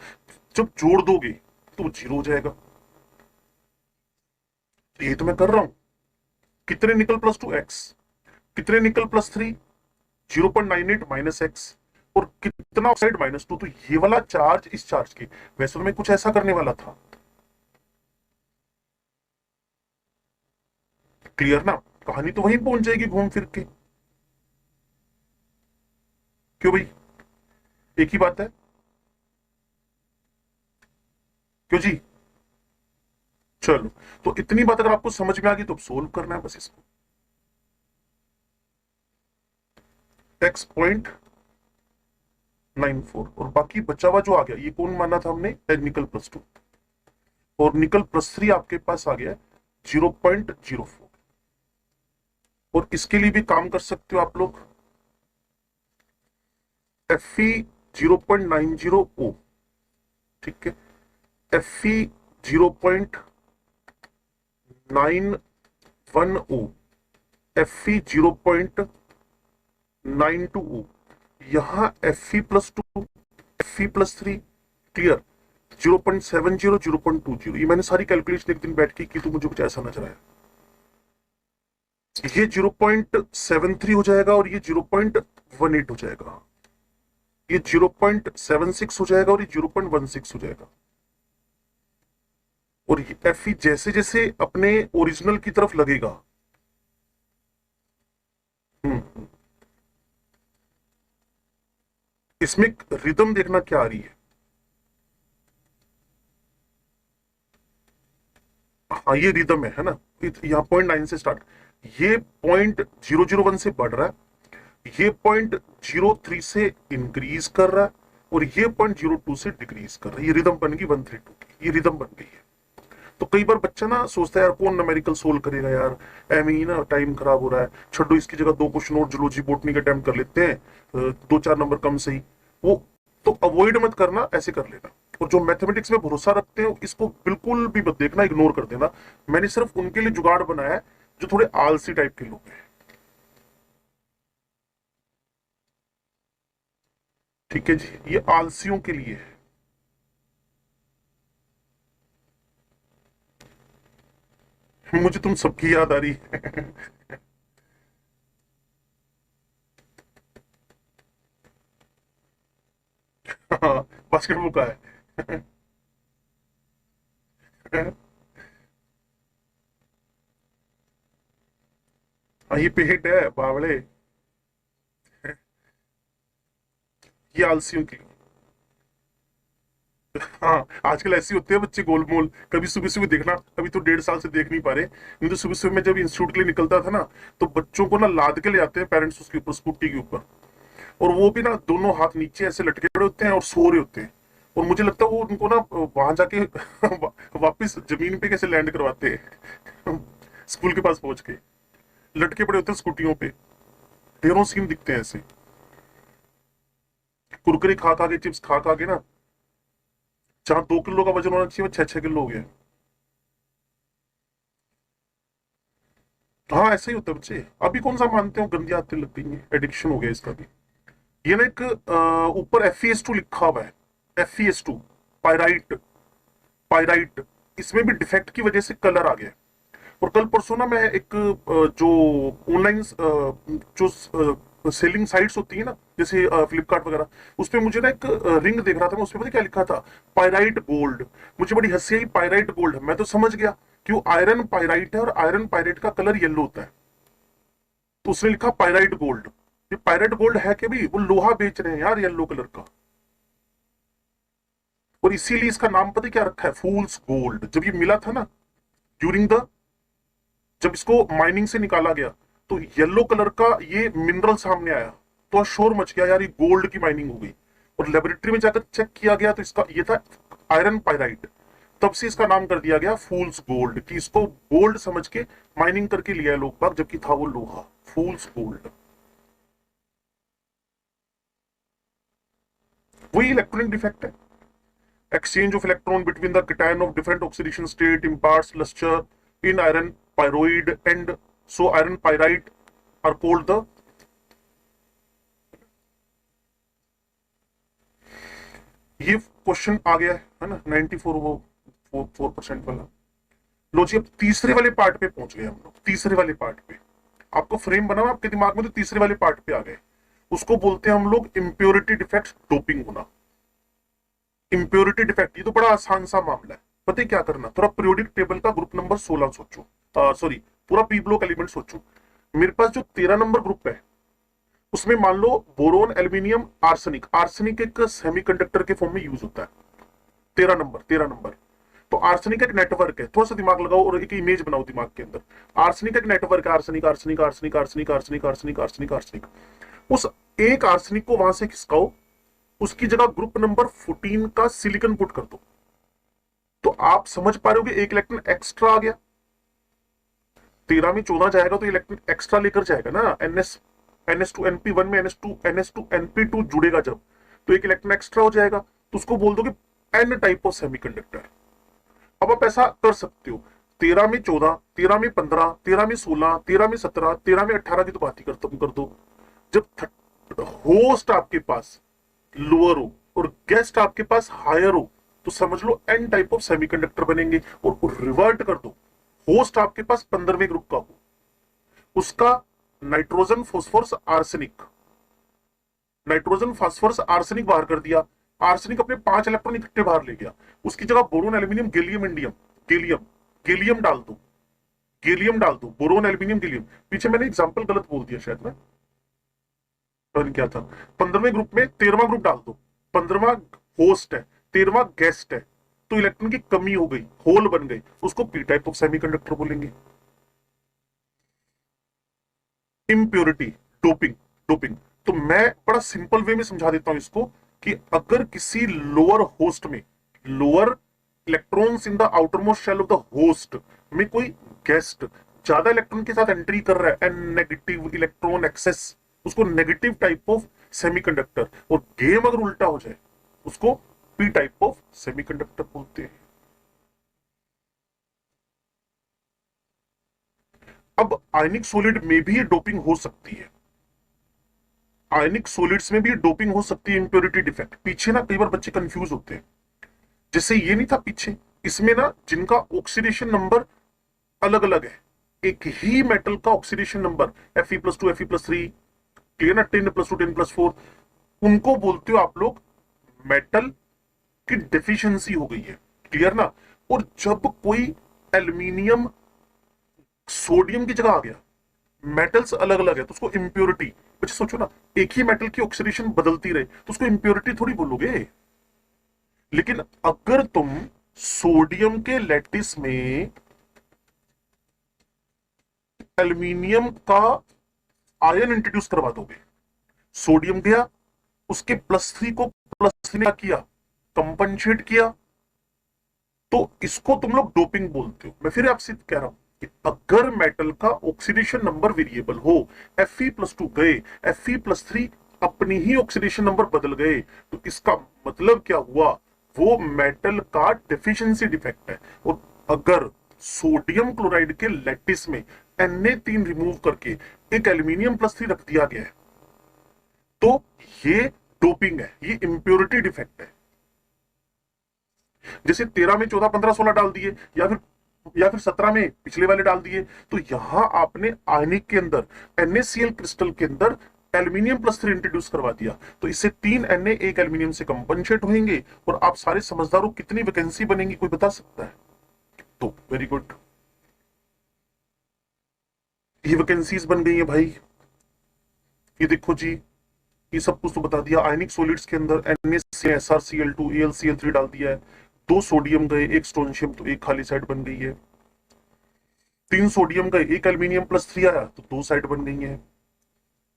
जब जोड़ दोगे तो जीरो हो जाएगा। ये तो मैं कर रहा हूं, कितने निकल प्लस 2 एक्स, कितने निकल प्लस 3 0.98 माइनस एक्स, और कितना ऑक्साइड माइनस 2, तो ये वाला चार्ज इस चार्ज की, वैसे तो मैं कुछ ऐसा करने वाला था, क्लियर ना, कहानी तो वहीं पहुंच जाएगी घूम फिर के, क्यों भाई, एक ही बात है, क्यों जी। चलो, तो इतनी बात अगर आपको समझ में आ गई तो सोल्व करना है बस इसको, एक्स 0.94 और बाकी बचा हुआ जो आ गया, ये कौन माना था हमने, निकल प्लस 2, और निकल प्लस 3 आपके पास आ गया 0.04, और इसके लिए भी काम कर सकते हो आप लोग, एफई 0.90 ओ, ठीक है, एफई 0.91 ओ, एफई 0.92 ओ, यहां FE plus 2, FE plus 3, clear, 0.70, 0.20, ये मैंने सारी कैलकुलेशन एक दिन बैठ के की तो मुझे कुछ ऐसा नजर आया, ये 0.73 हो जाएगा और ये 0.18 हो जाएगा, ये 0.76 हो जाएगा और ये 0.16 हो जाएगा, और ये एफ जैसे जैसे अपने ओरिजिनल की तरफ लगेगा, इसमें रिदम देखना क्या आ रही है, हाँ ये रिदम है ना, यहाँ 0.9 से स्टार्ट, ये 0.001 से बढ़ रहा है, ये 0.03 से इंक्रीज कर रहा है, और ये 0.02 से डिक्रीज कर रहा है, ये रिदम बन गई 132 की, ये रिदम बन गई है। तो कई बार बच्चा ना सोचता है यार कौन न्यूमेरिकल सोल्व करेगा यार, एम ही ना टाइम खराब हो रहा है, छोड़ो इसकी जगह 2 क्वेश्चन और जूलॉजी बॉटनी के अटेम्प्ट कर लेते हैं, 2-4 नंबर कम सही। वो तो अवॉइड मत करना, ऐसे कर लेना। और जो मैथमेटिक्स में भरोसा रखते हो इसको बिल्कुल भी मत देखना, इग्नोर कर देना। मैंने सिर्फ उनके लिए जुगाड़ बनाया है जो थोड़े आलसी टाइप के लोग हैं। ठीक है जी, ये आलसियों के लिए है। मुझे तुम सबकी याद आ रही है। हाँ, बास्केटबॉल का है। हाँ, ये पेट है बावड़े। ये आलसियों की। हाँ, आजकल ऐसे होते हैं बच्चे गोलमोल। कभी सुबह सुबह देखना, अभी तो 1.5 साल से देख नहीं पा रहे, नहीं तो सुबह सुबह मैं जब इंस्टीट्यूट के लिए निकलता था ना, तो बच्चों को ना लाद के ले आते हैं पेरेंट्स उसके ऊपर, स्कूटी के ऊपर। और वो भी ना दोनों हाथ नीचे ऐसे लटके पड़े होते हैं और सो रहे होते हैं। और मुझे लगता है वो उनको ना वहां जाके वापस जमीन पे कैसे लैंड करवाते हैं। स्कूल के पास पहुंच के लटके पड़े होते हैं स्कूटियों पे। ढेरों सीन दिखते हैं ऐसे, कुरकुरे खा खा के, चिप्स खा खा के ना, जहां 2 किलो का वजन होना चाहिए वो 6-6 किलो हो गया। हाँ, ऐसा ही होता है बच्चे। अभी कौन सा मानते हो, गंदी आदतें लग गई हैं, एडिक्शन हो गया इसका भी। ये ना एक ऊपर FeS2 लिखा हुआ है, FeS2, पायराइट, पायराइट। इसमें भी डिफेक्ट की वजह से कलर आ गया। और कल परसों ना मैं एक जो ऑनलाइन जो सेलिंग साइट्स होती है ना, जैसे फ्लिपकार्ट वगैरह, उस पे मुझे ना एक रिंग देख रहा था मैं, उस पे पता क्या लिखा था, पायराइट गोल्ड। मुझे बड़ी हंसी आई, पायराइट गोल्ड, मैं तो समझ गया कि वो आयरन पायराइट है और आयरन पायराइट का कलर येलो होता है। तो उसने लिखा पायराइट गोल्ड। ये पायराइट गोल्ड है कि भी वो लोहा बेच रहे हैं यार, येलो कलर का। और इसीलिए इसका नाम पता है क्या रखा है, फूल्स गोल्ड। जब ये मिला था ना, ड्यूरिंग द, जब इसको माइनिंग से निकाला गया, तो येलो कलर का ये मिनरल सामने आया, तो शोर मच गया यार, ये गोल्ड की माइनिंग हो गई। और लेबोरेटरी में जाकर चेक किया गया तो इसका ये था आयरन पायराइट। तब से इसका नाम कर दिया गया फूल्स गोल्ड, कि इसको गोल्ड समझ के माइनिंग करके लिया है लोग बाग, जबकि था वो लोहा। फूल्स गोल्ड। वही इलेक्ट्रॉनिक डिफेक्ट है। Exchange of electron between the cation of different oxidation state imparts luster in iron pyroid, and so iron pyrite are called the। ये क्वेश्चन आ गया है ना 94, वो 4% वाला। लो जी, अब तीसरे वाले पार्ट पे पहुंच गए हम लोग, तीसरे वाले पार्ट पे। आपको फ्रेम बना हुआ आपके दिमाग में, तो तीसरे वाले पार्ट पे आ गए। उसको बोलते हैं हम लोग इम्प्योरिटी डिफेक्ट, डोपिंग होना। इम्प्योरिटी डिफेक्ट, ये तो बड़ा आसान सा मामला है। पता है क्या करना, थोड़ा पीरियोडिक टेबल का ग्रुप नंबर 16 सोचो, सॉरी, पूरा पी ब्लॉक एलिमेंट सोचो। मेरे पास जो 13 नंबर ग्रुप है, उसमें मान लो बोरोन, एल्यूमिनियम, आर्सेनिक। आर्सेनिक एक सेमीकंडक्टर के फॉर्म में यूज होता है। 13 नंबर, 13 नंबर। तो आर्सेनिक एक नेटवर्क है, थोड़ा सा दिमाग लगाओ और एक इमेज बनाओ दिमाग के अंदर। आर्सेनिक एक नेटवर्क है, arsenic arsenic arsenic arsenic arsenic arsenic arsenic arsenic. उस एक आर्सेनिक को वहां से खिसकाओ, उसकी जगह ग्रुप नंबर 14 का सिलिकन पुट कर दो, तो आप समझ पा रहे हो कि एक इलेक्ट्रॉन एक्स्ट्रा आ गया। 13 में 14 जाएगा तो इलेक्ट्रॉन एक्स्ट्रा लेकर जाएगा ना, NS2 NP1 में NS2 NP2 जुड़ेगा जब, तो एक इलेक्ट्रॉन एक्स्ट्रा हो जाएगा। तो उसको बोल दो कि एन टाइप ऑफ सेमीकंडक्टर। अब आप ऐसा कर सकते हो, 13 में 14, 13 में 15, 13 में 16, 13 में 17, 13 में 18 की तो बात ही कर दो। जब होस्ट आपके पास लोअर हो और गेस्ट आपके पास हायर हो, तो समझ लो एन टाइप ऑफ सेमीकंडक्टर बनेंगे। और रिवर्ट कर दो, होस्ट आपके पास 15वें ग्रुप का हो, उसका nitrogen phosphorus arsenic, nitrogen phosphorus arsenic बाहर कर दिया। आर्सेनिक अपने 5 इलेक्ट्रॉन इकट्ठे बाहर ले गया, उसकी जगह boron, aluminium, gallium, indium, gallium, gallium डाल दो, गैलियम डाल दो, बोरोन, एल्यूमिनियम, गैलियम। पीछे मैंने एग्जांपल गलत बोल दिया शायद मैं, क्या था, 15वें ग्रुप में 13वां ग्रुप डाल दो। 15वां होस्ट है, 13वां गेस्ट है, तो इलेक्ट्रॉन की कमी हो गई, होल बन गई, उसको पी टाइप ऑफ सेमीकंडक्टर बोलेंगे। Impurity, doping, doping. तो मैं बड़ा सिंपल वे में समझा देता हूं इसको, कि अगर किसी लोअर होस्ट में, lower electrons in the outermost shell of the host में कोई गेस्ट ज्यादा इलेक्ट्रॉन के साथ एंट्री कर रहा है एंड नेगेटिव इलेक्ट्रॉन एक्सेस, उसको नेगेटिव टाइप ऑफ सेमीकंडक्टर, और गेम अगर उल्टा हो जाए उसको पी टाइप ऑफ सेमीकंडक्टर बोलते हैं। अब आयनिक सॉलिड में भी ये डोपिंग हो सकती है, आयनिक सॉलिड्स में भी डोपिंग हो सकती है, इंप्योरिटी डिफेक्ट। पीछे ना कई बार बच्चे कंफ्यूज होते हैं, जैसे ये नहीं था पीछे, इसमें ना जिनका ऑक्सीडेशन नंबर अलग अलग है, एक ही मेटल का oxidation number Fe+2 Fe+3, clear ना, 10+2 10+4, उनको बोलते हो आप लोग मेटल की डेफिशिएंसी हो गई है, क्लियर ना। और जब कोई एल्यूमिनियम सोडियम की जगह आ गया, मेटल्स अलग अलग है, तो उसको इंप्योरिटी, बच्चे सोचो ना, एक ही मेटल की ऑक्सीडेशन बदलती रहे तो उसको इंप्योरिटी थोड़ी बोलोगे। लेकिन अगर तुम सोडियम के लैटिस में एल्यूमिनियम का आयन इंट्रोड्यूस करवा दोगे, सोडियम गया, उसके +3 को +3 ने किया, कंपनसेट किया, तो इसको तुम लोग डोपिंग बोलते हो। मैं फिर आपसे कह रहा हूं कि अगर मेटल का ऑक्सीडेशन नंबर वेरिएबल हो, Fe+2 गए, Fe+3 अपनी ही ऑक्सीडेशन नंबर बदल गए, तो इसका मतलब क्या हुआ, वो मेटल का डेफिशिएंसी डिफेक्ट है। और अगर सोडियम क्लोराइड के लैटिस में Na3 रिमूव करके एक एल्यूमिनियम +3 रख दिया गया है, तो ये डोपिंग है, ये इंप्योरिटी डिफेक्ट है। जैसे 13 में 14 15 16 डाल दिए, या फिर 17 में पिछले वाले डाल दिए, तो यहां आपने आयनिक के अंदर NaCl क्रिस्टल के अंदर एल्यूमिनियम +3 इंट्रोड्यूस करवा दिया, तो इससे 3 Na एक एल्यूमिनियम से कंपनसेट होंगे, और आप सारे समझदारों, कितनी वैकेंसी बनेगी कोई बता सकता है? तो वेरी गुड, ये वैकेंसीज बन गई है भाई। ये देखो जी, ये सब कुछ तो बता दिया। आयनिक सॉलिड्स के अंदर NaSrCl2 AlCl3 डाल दिया है, 2 सोडियम गए, 1 स्ट्रोंशियम, तो एक खाली साइड बन गई है। 3 सोडियम गए, 1 एल्यूमिनियम +3 आया, तो 2 साइड बन गई है।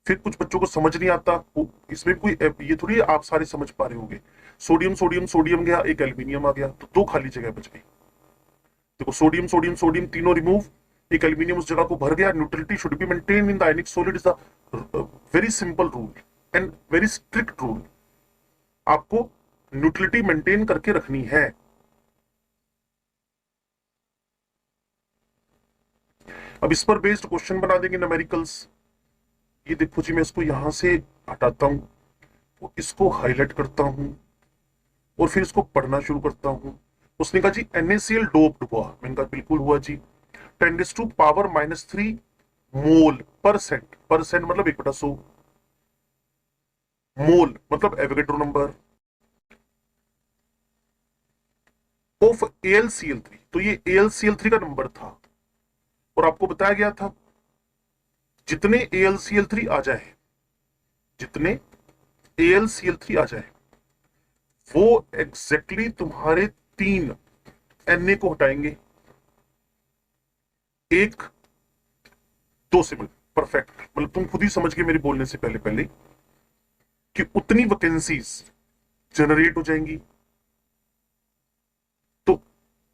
फिर कुछ बच्चों को समझ नहीं आता, इसमें कोई ये थोड़ी आप सारे समझ पा रहे होंगे। सोडियम सोडियम सोडियम गया, 1 एल्यूमिनियम आ गया, तो 2 खाली जगह बच गई। देखो सोडियम सोडियम सोडियम तीनों रिमूव, एक एल्यूमिनियम उस जगह को भर गया। Neutrality should be maintain in the ionic solid is the very simple rule and very strict rule. आपको न्यूट्रलिटी मेंटेन करके रखनी है। अब इस पर बेस्ड क्वेश्चन बना देंगे न्यूमेरिकल्स। ये देखो जी, मैं इसको यहां से हटाता हूं, तो इसको हाईलाइट करता हूं, और फिर इसको पढ़ना शुरू करता हूं। उसने कहा जी NaCl डोप्ड हुआ, मैंने कहा बिल्कुल हुआ जी। 10⁻³ मोल परसेंट, परसेंट मतलब 1/100, मोल मतलब एवोगैड्रो नंबर ऑफ AlCl3, तो ये AlCl3 का नंबर था, और आपको बताया गया था जितने AlCl3 आ जाए, जितने AlCl3 आ जाए, वो एग्जैक्टली तुम्हारे 3 Na को हटाएंगे, 1 2 से मिल, परफेक्ट। मतलब तुम खुद ही समझ गए मेरे बोलने से पहले पहले कि उतनी वैकेंसीज जनरेट हो जाएंगी। तो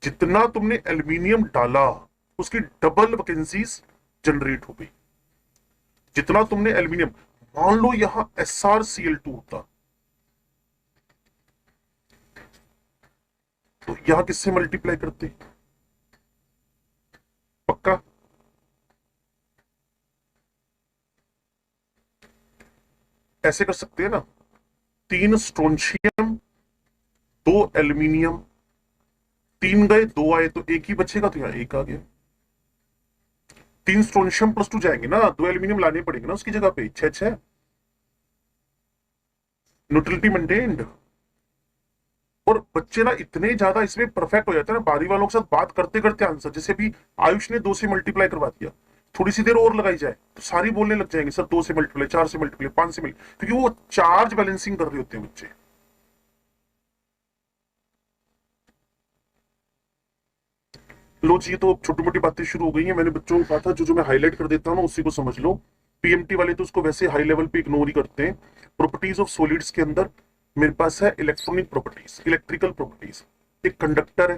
जितना तुमने एल्यूमिनियम डाला, उसकी डबल वैकेंसीज जनरेट हो गई। जितना तुमने एल्यूमिनियम, मान लो यहां SrCl2 होता, तो यहां किससे मल्टीप्लाई करते? पक्का? ऐसे कर सकते हैं ना, 3 स्ट्रोंशियम 2 एल्यूमिनियम, 3 गए 2 आए, तो 1 ही बचेगा, तो यहां 1 आ गया। 3 स्ट्रोंशियम +2 जाएंगे ना, 2 एल्यूमिनियम लाने पड़ेंगे ना उसकी जगह पे, 6 न्यूट्रलिटी मेंटेन्ड। और बच्चे ना इतने ज्यादा इसमें परफेक्ट हो जाते हैं ना, बारी वालों के साथ बात करते करते आंसर, जैसे भी आयुष ने 2 से मल्टीप्लाई करवा दिया, थोड़ी सी देर और लगाई जाए तो सारी बोलने लग जाएंगे सर 2 से मल्टीप्लाई, 4 से मल्टीप्लाई, 5 से मल्टीप्लाई, क्योंकि वो चार्ज बैलेंसिंग कर रहे होते हैं बच्चे। लो जी, तो छोटी मोटी बातें शुरू हो गई हैं। मैंने बच्चों को कहा था जो जो मैं हाईलाइट कर देता हूँ ना उसी को समझ लो। पीएमटी वाले तो उसको वैसे हाई लेवल पे इग्नोर ही करते हैं। प्रॉपर्टीज ऑफ सॉलिड्स के अंदर मेरे पास है इलेक्ट्रॉनिक प्रॉपर्टीज, इलेक्ट्रिकल प्रॉपर्टीज। एक कंडक्टर है,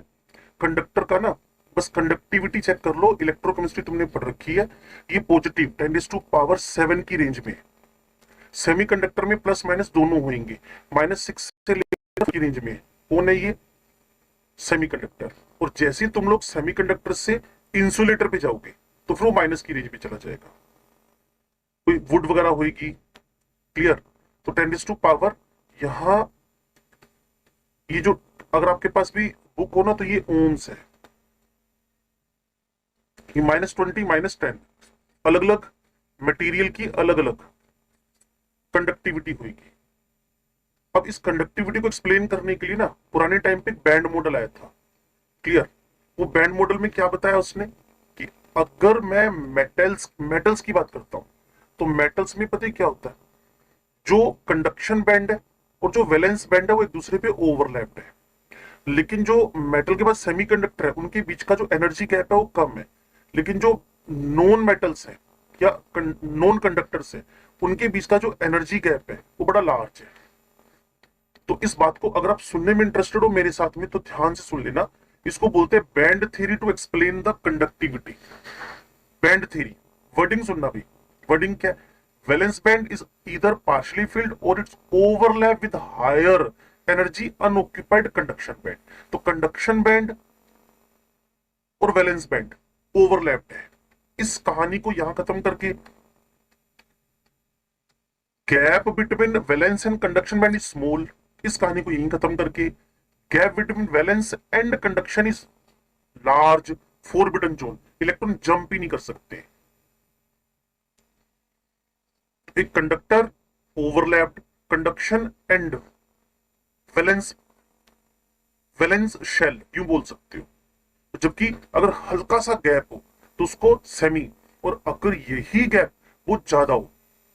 कंडक्टर का ना बस कंडक्टिविटी चेक कर लो, इलेक्ट्रोकेमिस्ट्री तुमने पढ़ रखी है, ये पॉजिटिव 10⁻⁷ की रेंज में। सेमीकंडक्टर में प्लस माइनस दोनों होंगे, -6 से लेकर की रेंज में कौन है ये, सेमीकंडक्टर। और जैसे ही तुम लोग सेमीकंडक्टर से इंसुलेटर पे जाओगे तो फिर वो माइनस की रेंज में चला जाएगा, कोई वुड वगैरह होगी, क्लियर। तो 10⁻, यहां ये जो अगर आपके पास भी बुक हो ना तो ये ओम्स है, ये -20 -10, अलग अलग मटेरियल की अलग अलग कंडक्टिविटी होगी। अब इस कंडक्टिविटी को एक्सप्लेन करने के लिए ना पुराने टाइम पे बैंड मॉडल आया था, क्लियर। वो बैंड मॉडल में क्या बताया उसने कि अगर मैं मेटल्स की बात करता हूं तो मेटल्स में पता है क्या होता है, जो कंडक्शन बैंड है और जो वैलेंस बैंड है वो एक दूसरे पे ओवरलैप्ड है, लेकिन जो मेटल के पास सेमीकंडक्टर है उनके बीच का जो एनर्जी गैप है वो कम है, लेकिन जो नॉन मेटल्स है या नॉन कंडक्टर्स है उनके बीच का जो एनर्जी गैप है वो बड़ा लार्ज है। तो इस बात को अगर आप सुनने में इंटरेस्टेड हो मेरे साथ में तो ध्यान से सुन लेना, इसको बोलते हैं band theory to explain the conductivity. Band theory, wording सुनना भी, वर्डिंग क्या है, valence band is either partially filled और it's overlap with higher energy unoccupied conduction band. तो कंडक्शन बैंड और वैलेंस बैंड ओवरलैप्ड है। इस कहानी को यहां खत्म करके, gap between valence and conduction band is small, इस कहानी को यहीं खत्म करके, gap between valence and conduction is large, forbidden zone, electron jump ही नहीं कर सकते। एक conductor overlapped, conduction and valence, valence shell यूं बोल सकते हो। जबकि अगर हल्का सा गैप हो तो उसको सेमी, और अगर यही गैप बहुत ज्यादा हो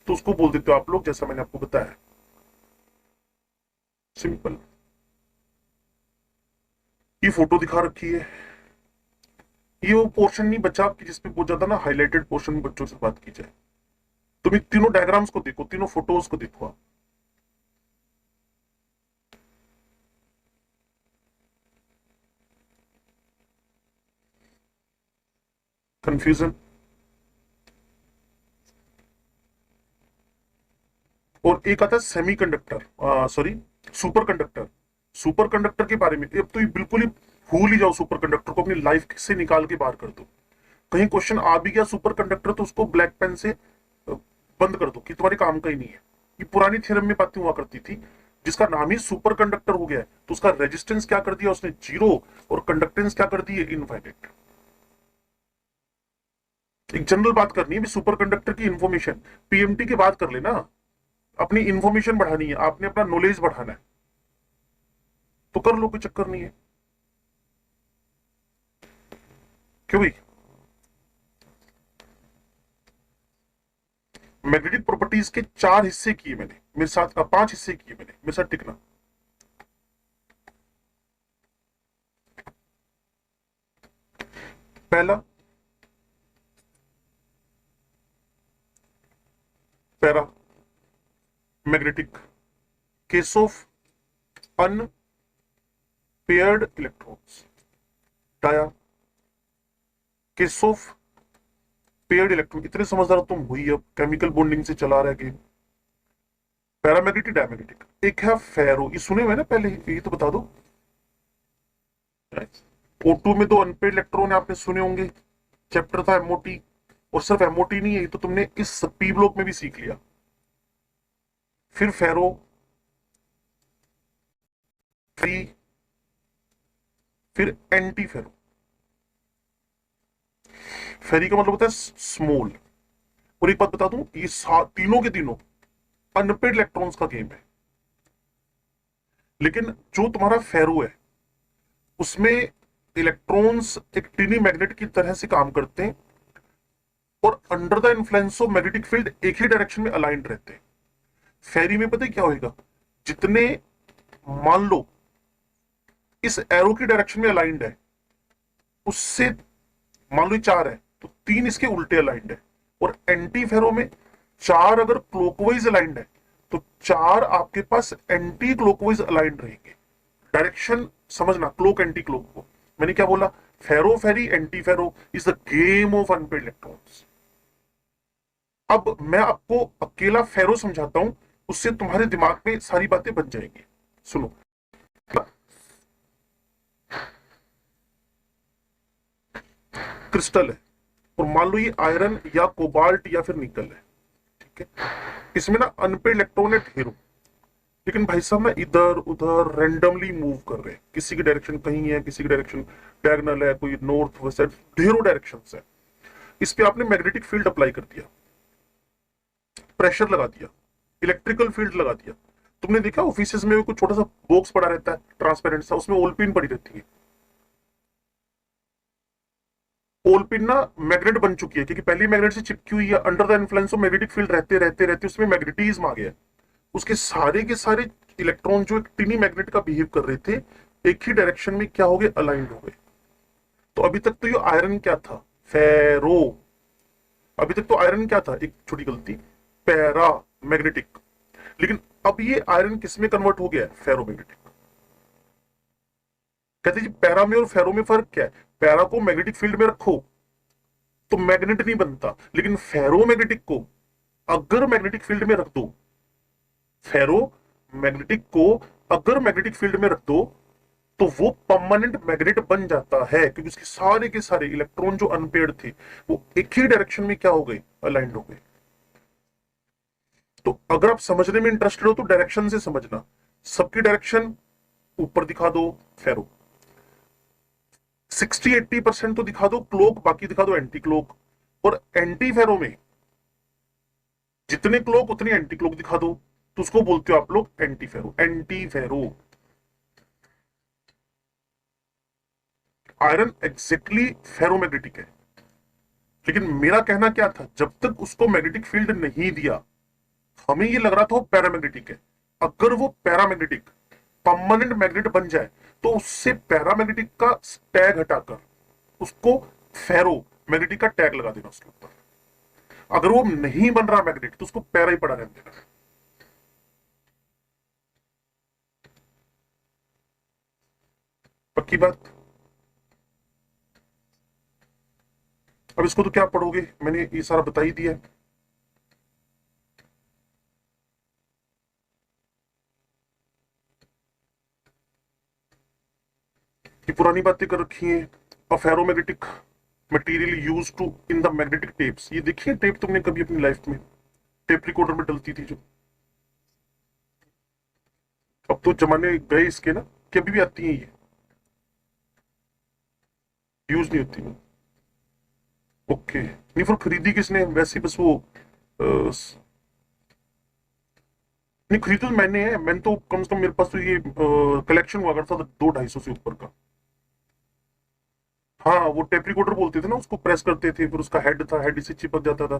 तो उसको बोल देते हो आप लोग, जैसा मैंने आपको बताया, सिंपल। ये फोटो दिखा रखी है, ये वो पोर्शन नहीं बचा कि जिसपे बहुत ज्यादा ना हाईलाइटेड पोर्शन में बच्चों से बात की जाए। तुम इन तीनों डायग्राम्स को देखो, तीनों फोटोज को देखो आप। कंफ्यूजन। और एक आता है semi conductor, sorry super conductor. Super conductor के बारे में अब तो ये बिल्कुल ही भूल ही जाओ, सुपर कंडक्टर को अपनी लाइफ से निकाल के बाहर कर दो। कहीं क्वेश्चन आ भी गया सुपर कंडक्टर तो उसको ब्लैक पेन से बंद कर दो कि तुम्हारे काम का ही नहीं है। ये पुरानी थ्योरम में बातें हुआ करती थी, जिसका नाम ही सुपर कंडक्टर हो गया है तो उसका रेजिस्टेंस क्या कर दिया उसने, 0, और कंडक्टेंस क्या कर दी है, इनफाइनाइट। एक जनरल बात करनी है सुपर कंडक्टर की इंफॉर्मेशन, पीएमटी के बात कर लेना। अपनी इंफॉर्मेशन बढ़ानी है, आपने अपना नॉलेज बढ़ाना है तो कर लो, कोई चक्कर नहीं है। क्यों भाई, मैग्नेटिक प्रॉपर्टीज के 4 हिस्से किए मैंने मेरे साथ, 5 हिस्से किए मैंने मेरे साथ, टिकना। पहला, para magnetic, case of unpaired electrons. Dia, case of paired electron. इतने समझदार तुम हुई, अब केमिकल बॉन्डिंग से चला रहा है गेम। Paramagnetic, diamagnetic. एक है फेरो, ये सुने हुए ना पहले, ये तो बता दो। O2 में 2 अनपेड इलेक्ट्रॉन आपने सुने होंगे, चैप्टर था एमओटी। और सिर्फ एमओटी नहीं है, ये तो तुमने इस पी ब्लॉक में भी सीख लिया। फिर फेरो, फ्री, फिर एंटी फेरो। फेरी का मतलब होता है स्मॉल। और एक बात बता दूं, ये तीनों के तीनों अनपेड इलेक्ट्रॉन्स का गेम है, लेकिन जो तुम्हारा फेरो है उसमें इलेक्ट्रॉन्स एक टिनी मैग्नेट की तरह से काम करते हैं और under the influence of magnetic field एक ही डायरेक्शन में अलाइंड रहते हैं। फेरी में पता है क्या होगा, जितने, मान लो इस एरो की डायरेक्शन में अलाइंड है, उससे मान लो 4 है तो 3 इसके उल्टे अलाइंड है। और एंटी फेरो में 4 अगर क्लॉकवाइज अलाइंड है तो 4 आपके पास एंटी क्लॉकवाइज अलाइंड रहेंगे। डायरेक्शन समझना क्लोक एंटी क्लोक को। मैंने क्या बोला? Ferro ferri anti ferro is the game of unpaired electrons. अब मैं आपको अकेला फेरो समझाता हूं, उससे तुम्हारे दिमाग में सारी बातें बन जाएंगी। सुनो, क्रिस्टल है और मान लो ये आयरन या कोबाल्ट या फिर निकल है, ठीक है। इसमें ना अनपेड इलेक्ट्रॉन है ढेरों, लेकिन भाई साहब ना इधर उधर रैंडमली मूव कर रहे हैं। किसी की डायरेक्शन कहीं है, किसी की डायरेक्शन डायगोनल है, कोई नॉर्थ वेस्ट, ढेरों डायरेक्शंस है। इस पे आपने मैग्नेटिक फील्ड अप्लाई कर दिया, प्रेशर लगा दिया, इलेक्ट्रिकल फील्ड लगा दिया। तुमने देखा ऑफिस में कुछ छोटा सा बॉक्स पड़ा रहता है ट्रांसपेरेंट सा, उसमें ओलपिन पड़ी रहती है। ओलपिन ना मैग्नेट बन चुकी है, क्योंकि पहली मैग्नेट से चिपकी हुई है। Under the influence of magnetic field रहते रहते रहते उसमें मैग्नेटिज्म आ गया। उसके सारे के सारे इलेक्ट्रॉन जो एक टिनी मैग्नेट का बिहेव कर रहे थे, एक ही डायरेक्शन में क्या हो गए? अलाइंड हो गए। तो अभी तक तो ये आयरन क्या था? फेरो। अभी तक तो आयरन क्या था? एक छोटी गलती, पैरा मैग्नेटिक। लेकिन अब ये आयरन किस में कन्वर्ट हो गया है? फेरोमैग्नेटिक। कहते जी पैरा में और फेरो में फर्क क्या है? पैरा को मैग्नेटिक फील्ड में रखो तो मैग्नेट नहीं बनता, लेकिन फेरोमैग्नेटिक को अगर मैग्नेटिक फील्ड में रख दो, फेरो मैग्नेटिक को अगर मैग्नेटिक फील्ड में रख दो तो वो परमानेंट मैग्नेट बन जाता है, क्योंकि उसके सारे के सारे इलेक्ट्रॉन जो अनपेयर्ड थे वो एक ही डायरेक्शन में क्या हो गए? अलाइंड हो गए। तो अगर आप समझने में इंटरेस्टेड हो तो डायरेक्शन से समझना। सबकी डायरेक्शन ऊपर दिखा दो फेरो, 60-80% तो दिखा दो क्लोक, बाकी दिखा दो एंटी क्लोक। और एंटी फेरो में जितने क्लोक उतने एंटी क्लोक दिखा दो, तो उसको बोलते हो आप लोग anti ferro. Anti ferro iron exactly ferromagnetic है, लेकिन मेरा कहना क्या था, जब तक उसको मैग्नेटिक फील्ड नहीं दिया हमें ये लग रहा था वो पैरामैग्नेटिक है। अगर वो पैरामैग्नेटिक परमानेंट मैग्नेट बन जाए तो उससे पैरामैग्नेटिक का टैग हटाकर उसको फेरो मैग्नेटिक का टैग लगा देना उसके ऊपर। अगर वो नहीं बन रहा मैग्नेट तो उसको पैरा ही पड़ा रहने देना। पक्की बात? अब इसको तो क्या पढ़ोगे, मैंने ये सारा बता ही दिया है। ये पुरानी बातें कर रखी हैं। A ferromagnetic material use to in the magnetic tapes. ये देखिए टेप तुमने कभी अपनी लाइफ में टेप रिकॉर्डर में डलती थी जो, अब तो जमाने गए इसके ना, कि अभी भी आती है ये, यूज नहीं होती। ओके, नहीं फिर खरीदी किसने? वैसे बस वो नहीं खरीदी तो मैंने है, मैंने तो कम से कम मेरे पास तो ये कलेक्शन हुआ करता था 200-250 से ऊपर का। हाँ, वो टेप रिकॉर्डर बोलते थे ना उसको, प्रेस करते थे, फिर उसका हेड था, हेड इसे चिपक जाता था,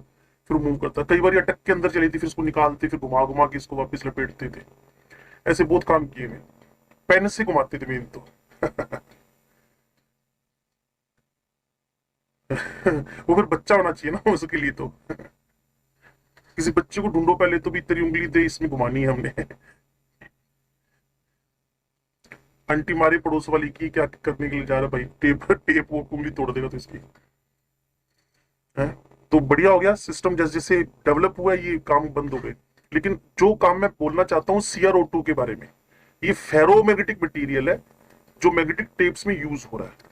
फिर मूव करता। कई बार अटक के अंदर चली थी, फिर उसको निकालते, फिर घुमा घुमा के इसको वापस लपेटते थे। ऐसे बहुत काम किए मैं, पेन से घुमाते थे मेन तो। वो फिर बच्चा होना चाहिए ना उसके लिए तो। किसी बच्चे को ढूंढो पहले, तो भी तेरी उंगली दे इसमें घुमानी है हमने। आंटी मारी पड़ोस वाली की, क्या करने के लिए जा रहा भाई? टेप टेप वो उंगली तोड़ देगा तो इसकी है। तो बढ़िया हो गया सिस्टम, जैसे जैसे डेवलप हुआ ये काम बंद हो गए। लेकिन जो काम मैं बोलना चाहता हूँ CrO2 के बारे में, ये फेरोमैग्नेटिक मटेरियल है जो मैग्नेटिक टेप्स में यूज हो रहा है।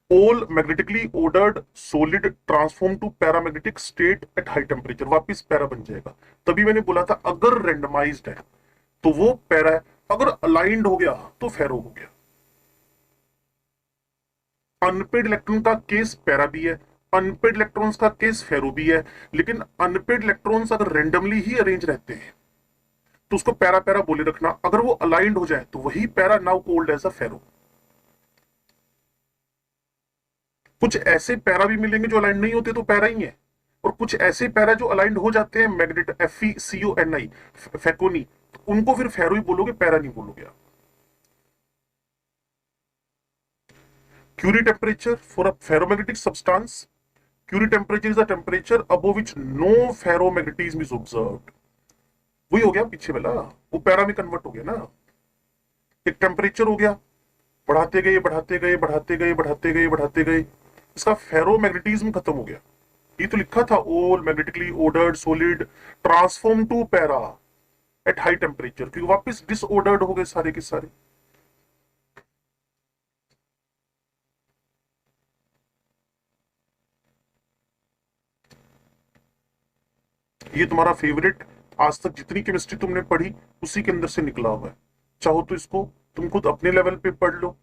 all magnetically ordered solid transform to paramagnetic state at high temperature, वापिस पैरा बन जाएगा। तभी मैंने बोला था अगर रेंडमाइज्ड है तो वो पैरा है, अगर अलाइंड हो गया तो फेरो हो गया। अनपेड इलेक्ट्रॉन का केस पैरा भी है, अनपेड इलेक्ट्रॉन्स का केस फेरो भी है। लेकिन अनपेड इलेक्ट्रॉन्स अगर रेंडमली ही अरेंज रहते हैं तो उसको पैरा पैरा बोले रखना। अगर वो अलाइंड हो जाए तो वही para now called as a ferro. कुछ ऐसे पैरा भी मिलेंगे जो अलाइंड नहीं होते तो पैरा ही है, और कुछ ऐसे पैरा जो अलाइंड हो जाते हैं मैग्नेट FeCONI फेकोनी, तो उनको फिर फेरो ही बोलोगे, पैरा नहीं बोलोगे आप। Curie temperature for a ferromagnetic substance, Curie temperature is a temperature above which no ferromagnetism is observed। वही हो गया पीछे वाला, वो पैरा में कन्वर्ट हो गया ना। एक टेम्परेचर हो गया, बढ़ाते गए बढ़ाते गए बढ़ाते गए बढ़ाते गए बढ़ाते गए, इसका फेरोमैग्नेटिज्म खत्म हो गया। ये तो लिखा था all magnetically ordered solid transform to para at high temperature, क्योंकि वापस डिसऑर्डर्ड हो गए सारे के सारे। ये तुम्हारा फेवरेट, आज तक जितनी केमिस्ट्री तुमने पढ़ी उसी के अंदर से निकला हुआ है। चाहो तो इसको तुम खुद अपने लेवल पे पढ़ लो,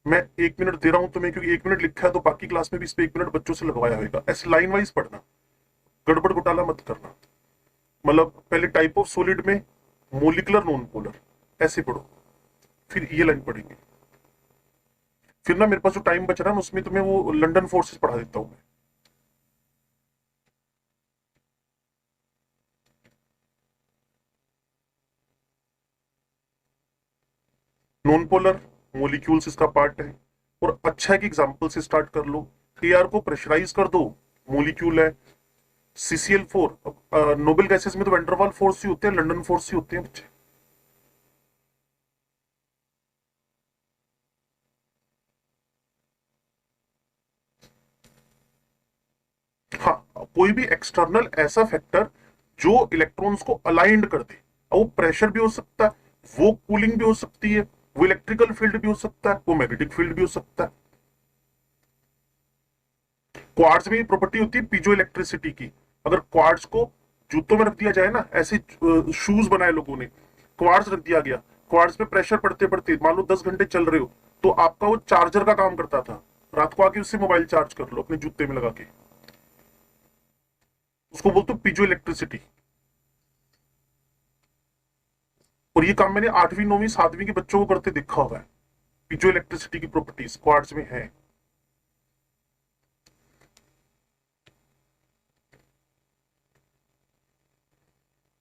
मैं 1 मिनट दे रहा हूं तुम्हें, क्योंकि 1 मिनट लिखा है तो बाकी क्लास में भी इस पे 1 मिनट बच्चों से लगवाया होगा। ऐसे लाइन वाइज पढ़ना, गड़बड़ घोटाला मत करना। मतलब पहले टाइप ऑफ सॉलिड में मोलिकुलर नॉन पोलर ऐसे पढ़ो, फिर ये लाइन पढ़ेंगे। फिर ना मेरे पास जो टाइम बच रहा है ना उसमें तुम्हें वो लंदन फोर्सेस पढ़ा देता हूं मैं। नॉन पोलर मोलिक्यूल्स इसका पार्ट है, और अच्छा है कि एग्जांपल से स्टार्ट कर लो। एआर को प्रेशराइज कर दो, मोलिक्यूल है। CCl4, नोबेल गैसेस में तो वेंडरवाल फोर्स ही होते हैं, लंदन फोर्स ही होते हैं बच्चे। हाँ, कोई भी एक्सटर्नल ऐसा फैक्टर जो इलेक्ट्रॉन्स को अलाइंड कर दे, वो प्रेशर भी हो सकता है, वो कूलिंग भी हो सकती है, वो इलेक्ट्रिकल फील्ड भी हो सकता है, वो मैग्नेटिक फील्ड भी हो सकता है। क्वार्ट्ज में प्रॉपर्टी होती है पीजो इलेक्ट्रिसिटी की। अगर क्वार्ट्ज को जूतों में रख दिया जाए ना, ऐसे शूज बनाए लोगों ने, क्वार्ट्ज रख दिया गया, क्वार्ट्ज पे प्रेशर पड़ते पड़ते मान लो 10 घंटे चल रहे हो, तो आपका वो चार्जर का काम करता था। रात को आके उससे मोबाइल चार्ज कर लो अपने जूते में लगा के, उसको बोलते हो पीजो इलेक्ट्रिसिटी। और ये काम मैंने 8वीं 9वीं 7वीं के बच्चों को करते देखा हुआ है। पीजो इलेक्ट्रिसिटी की प्रॉपर्टीज क्वार्ट्ज में है।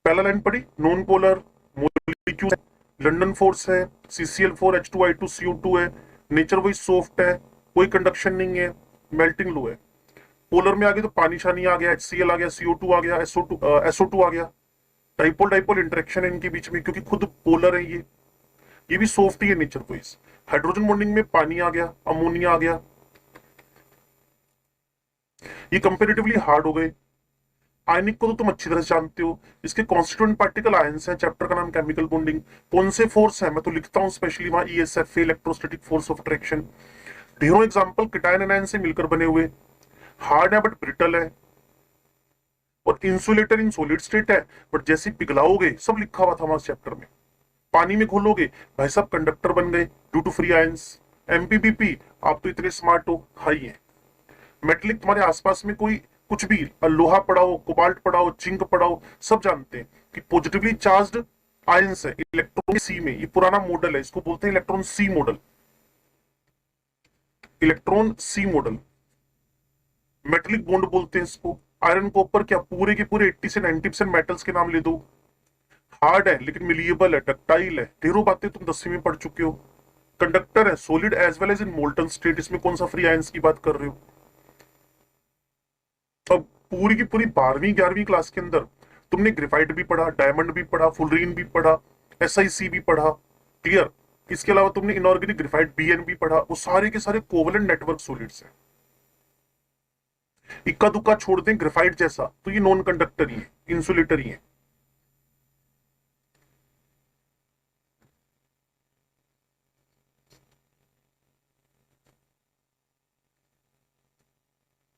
पहला लाइन पढ़ी, non polar molecule, London force है, CCl4H2I2CO2 है, नेचर वाइज सॉफ्ट है, कोई कंडक्शन नहीं है, मेल्टिंग लो है। पोलर में आ गए तो पानी शानी आ गया, HCl आ गया, CO2 आ गया, SO2 आ गया। डाइपोल डाइपोल इंटरेक्शन है इनके बीच में, क्योंकि खुद पोलर है ये भी सॉफ्ट ही है नेचर वाइज। हाइड्रोजन बॉन्डिंग में पानी आ गया, अमोनिया आ गया, ये कंपेरेटिवली हार्ड हो गए। आयनिक को तो तुम अच्छी तरह से जानते हो, इसके कॉन्स्टिट्यूएंट पार्टिकल आयंस हैं, चैप्टर का नाम केमिकल बॉन्डिंग। कौन से फोर्स है मैं तो लिखता हूं स्पेशली वहां, ESF electrostatic force of attraction. ढेरों एग्जांपल कीटायन एनायन से मिलकर बने हुए, हार्ड है बट ब्रिटल है, और इंसुलेटर इन सॉलिड स्टेट है, बट जैसे पिघलाओगे, सब लिखा हुआ था हमारे चैप्टर में। पानी में घोलोगे भाई साहब कंडक्टर बन गए due to free ions. MPBP, आप तो इतने स्मार्ट हो, हाई है। मेटलिक, तुम्हारे आसपास में कोई कुछ भी लोहा पड़ा हो, कोबाल्ट पड़ा हो, जिंक पड़ा हो, सब जानते हैं कि पॉजिटिवली चार्ज्ड आयंस है इलेक्ट्रॉन सी में। ये पुराना मॉडल है, इसको बोलते हैं इलेक्ट्रॉन सी मॉडल। इलेक्ट्रॉन सी मॉडल, मेटलिक बॉन्ड बोलते हैं इसको। आयरन कॉपर क्या पूरे के पूरे 80 से 90% मेटल्स के नाम ले दो। हार्ड है लेकिन मिलिएबल है, डक्टाइल है, ढेरों बातें तुम 10वीं में पढ़ चुके हो। कंडक्टर है, solid as well as in molten state, इसमें कौन सा फ्री आयंस की बात कर रहे हो। अब पूरी की पूरी 12वीं 11वीं क्लास के अंदर तुमने ग्रेफाइट भी पढ़ा, डायमंड भी पढ़ा, फुलरीन भी पढ़ा, SiC भी पढ़ा, क्लियर। इसके अलावा तुमने इनऑर्गेनिक ग्रेफाइट BN भी पढ़ा, वो सारे के सारे कोवलेंट नेटवर्क सॉलिड्स हैं। इक्का दुक्का छोड़ दें ग्रेफाइट जैसा तो ये नॉन कंडक्टर ही है, इंसुलेटर ही है।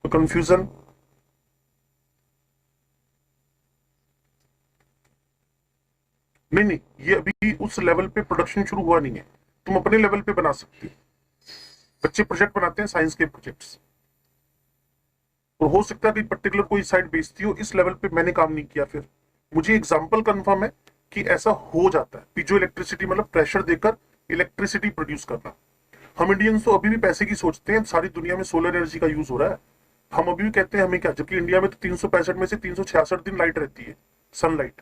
तो कंफ्यूजन नहीं, नहीं, ये अभी उस लेवल पे प्रोडक्शन शुरू हुआ नहीं है, तुम अपने लेवल पे बना सकते हो। बच्चे प्रोजेक्ट बनाते हैं साइंस के प्रोजेक्ट्स, और हो सकता है कि पर्टिकुलर कोई साइड बेचती हो, इस लेवल पे मैंने काम नहीं किया। फिर मुझे एग्जांपल कंफर्म है कि ऐसा हो जाता है। पीजो इलेक्ट्रिसिटी मतलब प्रेशर देकर इलेक्ट्रिसिटी प्रोड्यूस करना। हम इंडियंस तो अभी भी पैसे की सोचते हैं, सारी दुनिया में सोलर एनर्जी का यूज हो रहा है, हम अभी भी कहते हैं हमें क्या, जबकि इंडिया में तो 365 में से 366 दिन लाइट रहती है, सनलाइट।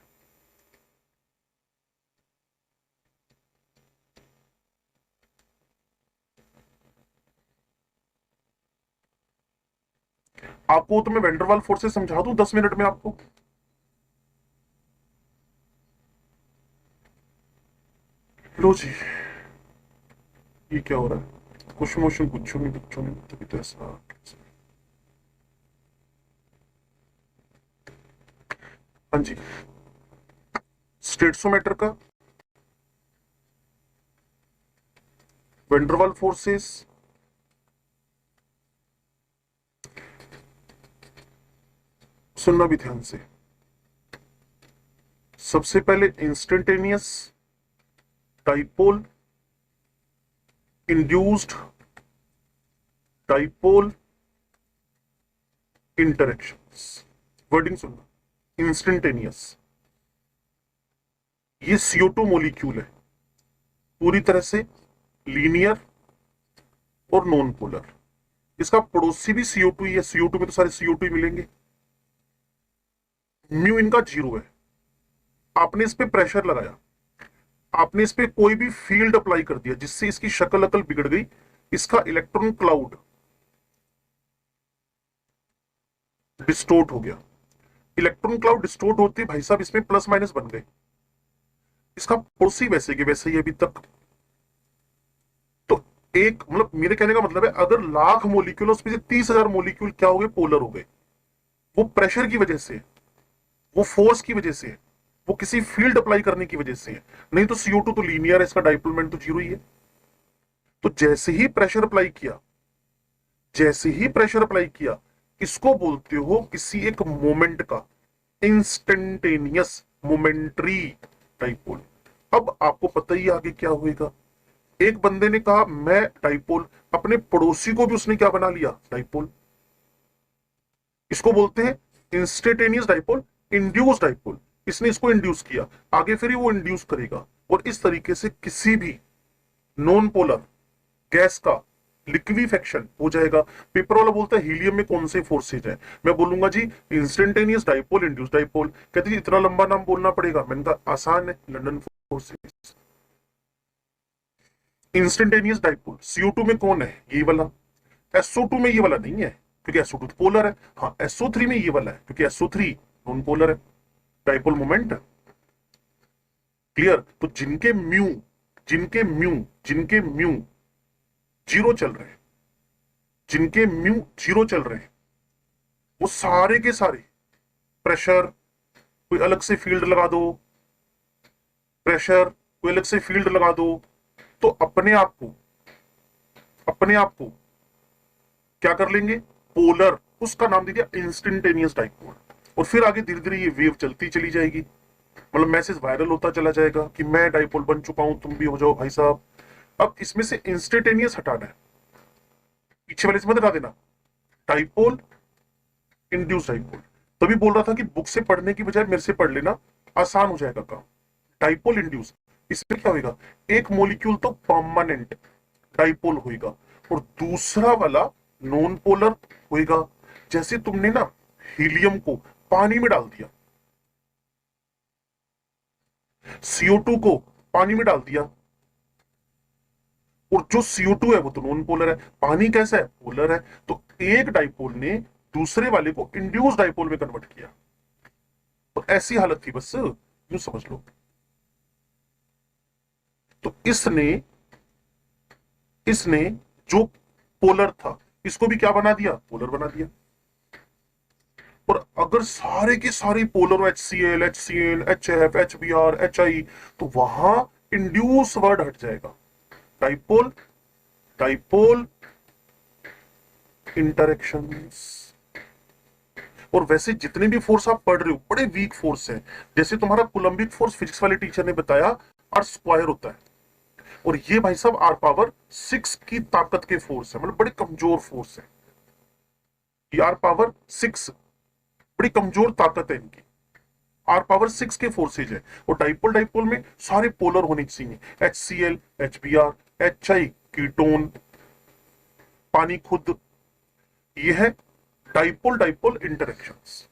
आपको तो मैं वेंडरवाल फोर्सेस समझा दूं 10 मिनट में आपको। लो जी। ये क्या हो रहा है? कुछ मोशन कुछ नहीं, तभी तो ऐसा। हाँ जी, स्टेटसोमीटर का वेंडरवाल फोर्सेस, सुनना भी ध्यान से। सबसे पहले instantaneous dipole, induced dipole interactions. Wording सुनना, इंस्टेंटेनियस, ये CO2 मोलिक्यूल है, पूरी तरह से लीनियर और नॉन पोलर। इसका पड़ोसी भी CO2 ही है, CO2 में तो सारे CO2 ही मिलेंगे। म्यू इनका 0 है। आपने इस पे प्रेशर लगाया, आपने इस पे कोई भी फील्ड अप्लाई कर दिया जिससे इसकी शक्ल अकल बिगड़ गई, इसका इलेक्ट्रॉन क्लाउड डिस्टोर्ट हो गया। इलेक्ट्रॉन क्लाउड डिस्टोर्ट होते भाई साहब इसमें प्लस माइनस बन गए। इसका पड़ोसी वैसे के वैसे ही अभी तक। तो एक मतलब मेरे कहने का मतलब है, अगर लाख मोलिक्यूल उसमें से 30,000 मोलिक्यूल क्या हो गए? पोलर हो गए। वो प्रेशर की वजह से, वो फोर्स की वजह से, वो किसी फील्ड अप्लाई करने की वजह से है। नहीं तो CO2 तो लीनियर है, इसका डाइपोल मोमेंट तो 0 ही है। तो जैसे ही प्रेशर अप्लाई किया, जैसे ही प्रेशर अप्लाई किया, इसको बोलते हो किसी एक मोमेंट का इंस्टेंटेनियस मोमेंट्री डाइपोल। अब आपको पता ही आगे क्या होएगा। एक बंदे ने कहा मैं डाइपोल, अपने पड़ोसी को भी उसने क्या बना लिया? डाइपोल। इसको बोलते हैं इंस्टेंटेनियस डाइपोल, इंड्यूस डाइपोल। इसने इसको इंड्यूस किया, आगे फिर वो इंड्यूस करेगा, और इस तरीके से किसी भी नॉन पोलर गैस का लिक्विफेक्शन हो जाएगा। पेपर वाला बोलता है हीलियम में कौन से फोर्सेज है, मैं बोलूंगा जी इंस्टेंटेनियस डाइपोल, इंड्यूस डाइपोल। कहते जी इतना लंबा नाम बोलना पड़ेगा, मैंने कहा आसान है, London forces. Instantaneous dipole CO2 में कौन है? ये वाला। SO2 में ये वाला नहीं है, क्योंकि SO2 तो पोलर है। हाँ, SO3 में ये वाला है, क्योंकि SO3 नॉन पोलर है। Dipole moment clear. तो जिनके म्यू 0 चल रहे हैं, जिनके म्यू 0 चल रहे हैं, वो सारे के सारे प्रेशर कोई अलग से फील्ड लगा दो, प्रेशर कोई अलग से फील्ड लगा दो, तो अपने आप को क्या कर लेंगे? पोलर। उसका नाम दे दिया इंस्टेंटेनियस डाइपोल। और फिर आगे धीरे धीरे ये वेव चलती चली जाएगी, मतलब मैसेज वायरल होता चला जाएगा कि मैं डाइपोल बन चुका हूं, तुम भी हो जाओ भाई साहब। अब इसमें से इंस्टेंटेनियस हटाना है, पीछे वाले से मत हटा देना। Dipole, induce dipole. तभी बोल रहा था कि बुक से पढ़ने की बजाय मेरे से पढ़ लेना, आसान हो जाएगा काम। डाइपोल इंड्यूस, इसमें क्या होगा? एक मोलिक्यूल तो परमानेंट डाइपोल होगा, और दूसरा वाला नॉन पोलर होगा। जैसे तुमने ना हीलियम को पानी में डाल दिया, CO2 को पानी में डाल दिया, और जो CO2 है वो तो नॉन पोलर है, पानी कैसा है? पोलर है। तो एक डाइपोल ने दूसरे वाले को इंड्यूस डाइपोल में कन्वर्ट किया। तो ऐसी हालत थी, बस यूं समझ लो। तो इसने इसने जो पोलर था, इसको भी क्या बना दिया? पोलर बना दिया। और अगर सारे के सारे पोलर हो, HCl, HCl, HF, HBr, HI, तो वहां इंड्यूस वर्ड हट जाएगा। Dipole, dipole interactions. और वैसे जितने भी फोर्स आप पढ़ रहे हो बड़े वीक फोर्स हैं। जैसे तुम्हारा कोलंबिक फोर्स फिजिक्स वाले टीचर ने बताया, R² होता है, और ये भाई साहब R⁻6 की ताकत के फोर्स है, मतलब बड़े कमजोर फोर्स है। ये R⁻6 बड़ी कमजोर ताकत है इनकी, R⁻6 के फोर्सेज है। और डाइपोल डाइपोल में सारे पोलर होने चाहिए, HCl, HBr, HI कीटोन, पानी खुद। ये है dipole dipole interactions.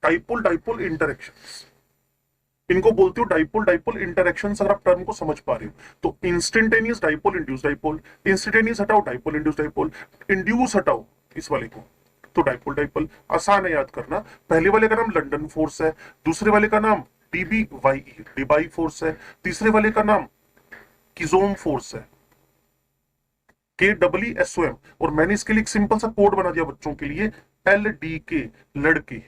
Dipole dipole interactions, इनको बोलते हो डाइपोल डाइपोल इंटरेक्शंस। अगर आप टर्म को समझ पा रहे हो तो instantaneous dipole, induce dipole. Instantaneous हटाओ, डाइपोल इंड्यूस डाइपोल। इंड्यूस हटाओ इस वाले को, तो डाइपोल डाइपोल। आसान है याद करना। पहले वाले का नाम लंदन फोर्स है, दूसरे वाले का नाम DBYE, डिबाई फोर्स है, तीसरे वाले का नाम किजोम फोर्स है। KEESOM, और मैंने इसके लिए एक सिंपल सा कोड बना दिया बच्चों के लिए, LDK, लड़के।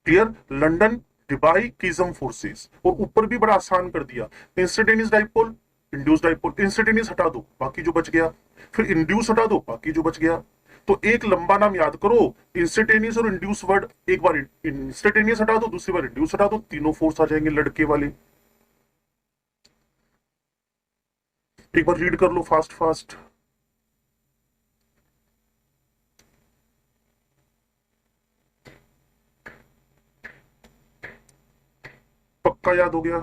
Clear? London Debye Keesom forces. और ऊपर भी बड़ा आसान कर दिया, instantaneous dipole, induce dipole. Instantaneous हटा दो, बाकी जो बच गया, फिर इंड्यूस हटा दो, बाकी जो बच गया। तो एक लंबा नाम याद करो, इंस्टेंटेनियस और इंड्यूस वर्ड। एक बार इंस्टेंटेनियस हटा दो, दूसरी बार इंड्यूस हटा दो, तीनों फोर्स आ जाएंगे लड़के वाले। एक बार रीड कर लो फास्ट फास्ट। पक्का याद हो गया?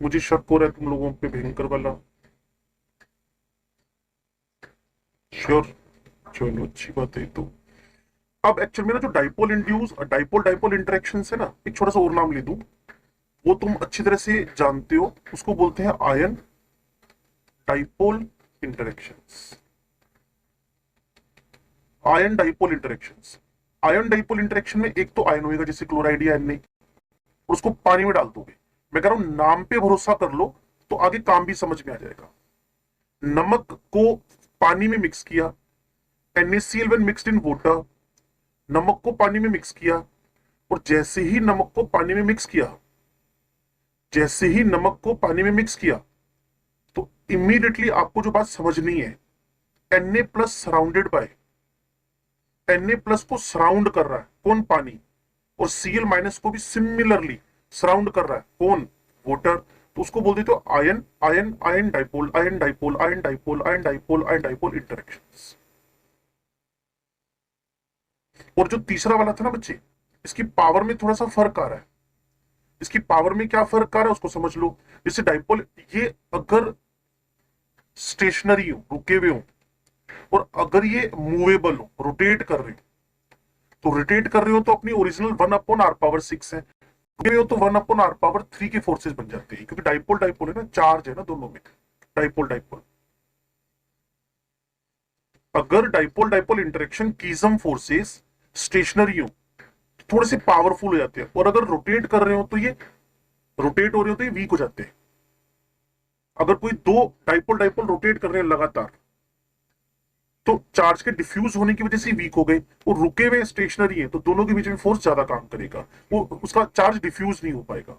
मुझे शक हो रहा है तुम लोगों पे भयंकर वाला। श्योर? चलो अच्छी बात है। तो अब एक्चुअल में ना, जो dipole induce dipole dipole interaction है ना, एक छोटा सा और नाम ले दूं, वो तुम अच्छी तरह से जानते हो, उसको बोलते हैं ion dipole interactions. Ion dipole interactions. Ion dipole interaction में एक तो आयन होगा, जैसे क्लोराइड या एन, और उसको पानी में डाल दोगे। मैं कह रहा हूं नाम पे भरोसा कर लो, तो आगे काम भी समझ में आ जाएगा। नमक को पानी में मिक्स किया, NaCl when mixed in water, नमक को पानी में मिक्स किया, और जैसे ही नमक को पानी में मिक्स किया, जैसे ही नमक को पानी में मिक्स किया, तो इमीडिएटली आपको जो बात समझनी है, Na plus surrounded by, Na plus को सराउंड कर रहा है कौन? पानी। और Cl माइनस को भी सिमिलरली सराउंड कर रहा है कौन? वाटर। तो उसको बोल देते हो ion ion ion dipole, ion dipole, ion dipole, ion dipole, ion dipole interactions. और जो तीसरा वाला था ना बच्चे, इसकी पावर में थोड़ा सा फर्क आ रहा है। इसकी पावर में क्या फर्क आ रहा है उसको समझ लो। जैसे डाइपोल, ये अगर स्टेशनरी हो, रुके हुए हो, और अगर ये मूवेबल हो, रोटेट कर रहे हो, तो रोटेट कर रहे हो तो अपनी ओरिजिनल 1/r⁶ है। रुके हो तो 1/r⁻³ के फोर्सेस बन जाते हैं, क्योंकि डाइपोल डाइपोल है ना, चार्ज है ना दोनों में। डाइपोल डाइपोल, अगर dipole dipole interaction Keesom forces stationary हो, तो थोड़े से पावरफुल हो जाते हैं, और अगर रोटेट कर रहे हो तो ये रोटेट हो रहे हो तो ये वीक हो जाते हैं। अगर कोई दो डाइपोल डाइपोल रोटेट कर रहे हैं लगातार, तो चार्ज के डिफ्यूज होने की वजह से वीक हो गए, और रुके हुए स्टेशनरी है, तो दोनों के बीच में फोर्स ज्यादा काम करेगा, वो उसका चार्ज डिफ्यूज नहीं हो पाएगा।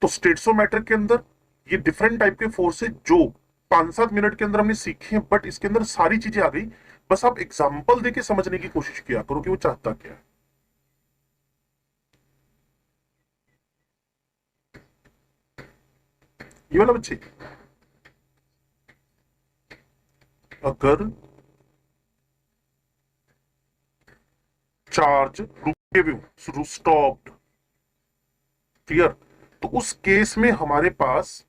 तो स्टेटसोमीटर के अंदर ये डिफरेंट टाइप के फोर्स है, जो 5-7 मिनट के अंदर हमने सीखे हैं, बट इसके अंदर सारी चीजें आ गई। बस आप एग्जाम्पल देके समझने की कोशिश किया करो कि वो चाहता क्या है। ये वाला बच्चे, अगर चार्ज रुके हुए हो, स्टॉप्ड, क्लियर, तो उस केस में हमारे पास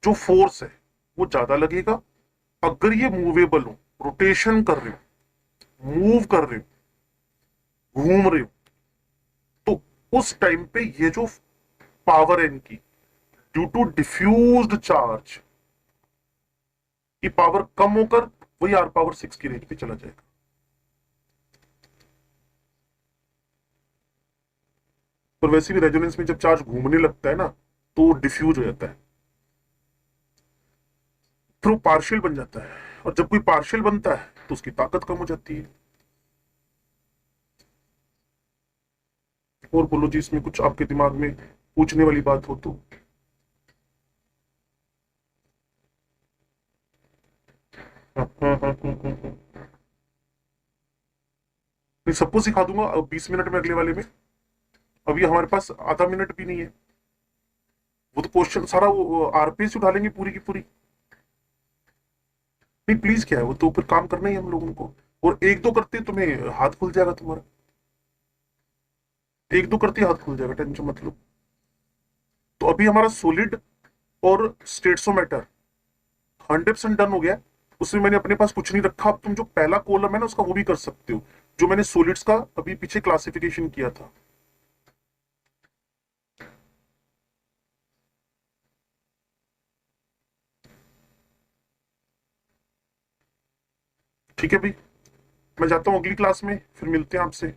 जो फोर्स है वो ज्यादा लगेगा। अगर ये मूवेबल हो, रोटेशन कर रहे हो, मूव कर रहे हो, घूम रहे हो, तो उस टाइम पे ये जो पावर है इनकी, ड्यू टू डिफ्यूज्ड चार्ज, की पावर कम होकर वही r⁶ की रेंज पे चला जाएगा। पर वैसे भी रेजोनेंस में जब चार्ज घूमने लगता है ना, तो डिफ्यूज हो जाता है, फिर वो पार्शियल बन जाता है, और जब कोई पार्शियल बनता है तो उसकी ताकत कम हो जाती है। और बोलो जी, इसमें कुछ आपके दिमाग में पूछने वाली बात हो तो। नहीं, सबको सिखा दूंगा 20 मिनट में, अगले वाले में। अभी हमारे पास आधा मिनट भी नहीं है। वो तो क्वेश्चन सारा वो आरपीए से उठा लेंगे पूरी की पूरी। नहीं प्लीज, क्या है वो, तो फिर काम करना ही हम लोगों को। और एक दो करते तुम्हें हाथ खुल जाएगा तुम्हारा, एक दो करते हाथ खुल जाएगा, टेंशन मत लो। तो अभी हमारा सॉलिड और स्टेटसोमीटर 100% डन हो गया। उसमें मैंने अपने पास कुछ नहीं रखा। अब तुम जो पहला कॉलम है ना, उसका वो भी कर सकते हो, जो मैंने सॉलिड्स का अभी पीछे क्लासिफिकेशन किया था। ठीक है भाई, मैं जाता हूँ अगली क्लास में, फिर मिलते हैं आपसे।